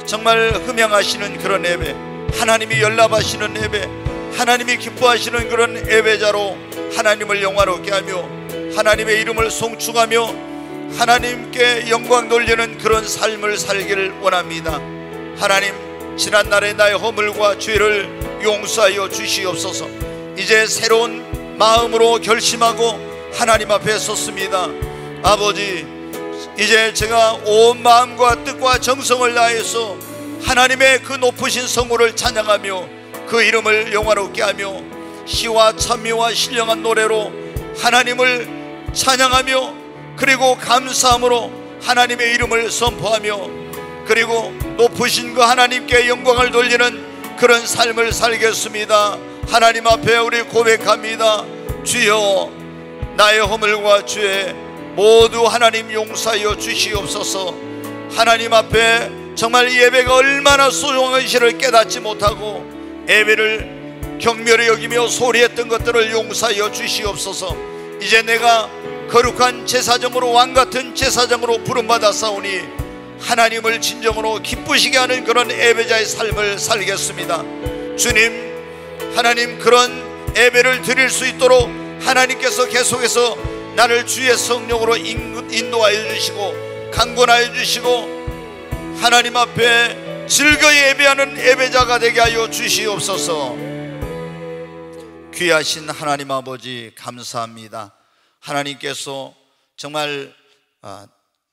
정말 흠양하시는 그런 예배, 하나님이 연락하시는 예배, 하나님이 기뻐하시는 그런 예배자로 하나님을 영화롭게 하며 하나님의 이름을 송축하며 하나님께 영광 돌리는 그런 삶을 살기를 원합니다. 하나님, 지난날의 나의 허물과 죄를 용서하여 주시옵소서. 이제 새로운 마음으로 결심하고 하나님 앞에 섰습니다. 아버지, 이제 제가 온 마음과 뜻과 정성을 다해서 하나님의 그 높으신 성호를 찬양하며 그 이름을 영화롭게 하며 시와 찬미와 신령한 노래로 하나님을 찬양하며 그리고 감사함으로 하나님의 이름을 선포하며 그리고 높으신 그 하나님께 영광을 돌리는 그런 삶을 살겠습니다. 하나님 앞에 우리 고백합니다. 주여, 나의 허물과 죄 모두 하나님 용서하여 주시옵소서. 하나님 앞에 정말 예배가 얼마나 소중한 것인지를 깨닫지 못하고 예배를 경멸히 여기며 소홀히 했던 것들을 용서하여 주시옵소서. 이제 내가 거룩한 제사장으로, 왕같은 제사장으로 부름받았사오니 하나님을 진정으로 기쁘시게 하는 그런 예배자의 삶을 살겠습니다. 주님, 하나님, 그런 예배를 드릴 수 있도록 하나님께서 계속해서 나를 주의 성령으로 인도하여 주시고 강권하여 주시고 하나님 앞에 즐거이 예배하는 예배자가 되게 하여 주시옵소서. 귀하신 하나님 아버지 감사합니다. 하나님께서 정말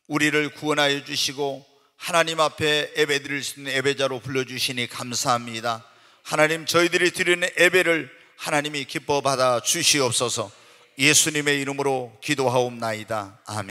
우리를 구원하여 주시고 하나님 앞에 예배드릴 수 있는 예배자로 불러주시니 감사합니다. 하나님, 저희들이 드리는 예배를 하나님이 기뻐 받아 주시옵소서. 예수님의 이름으로 기도하옵나이다. 아멘.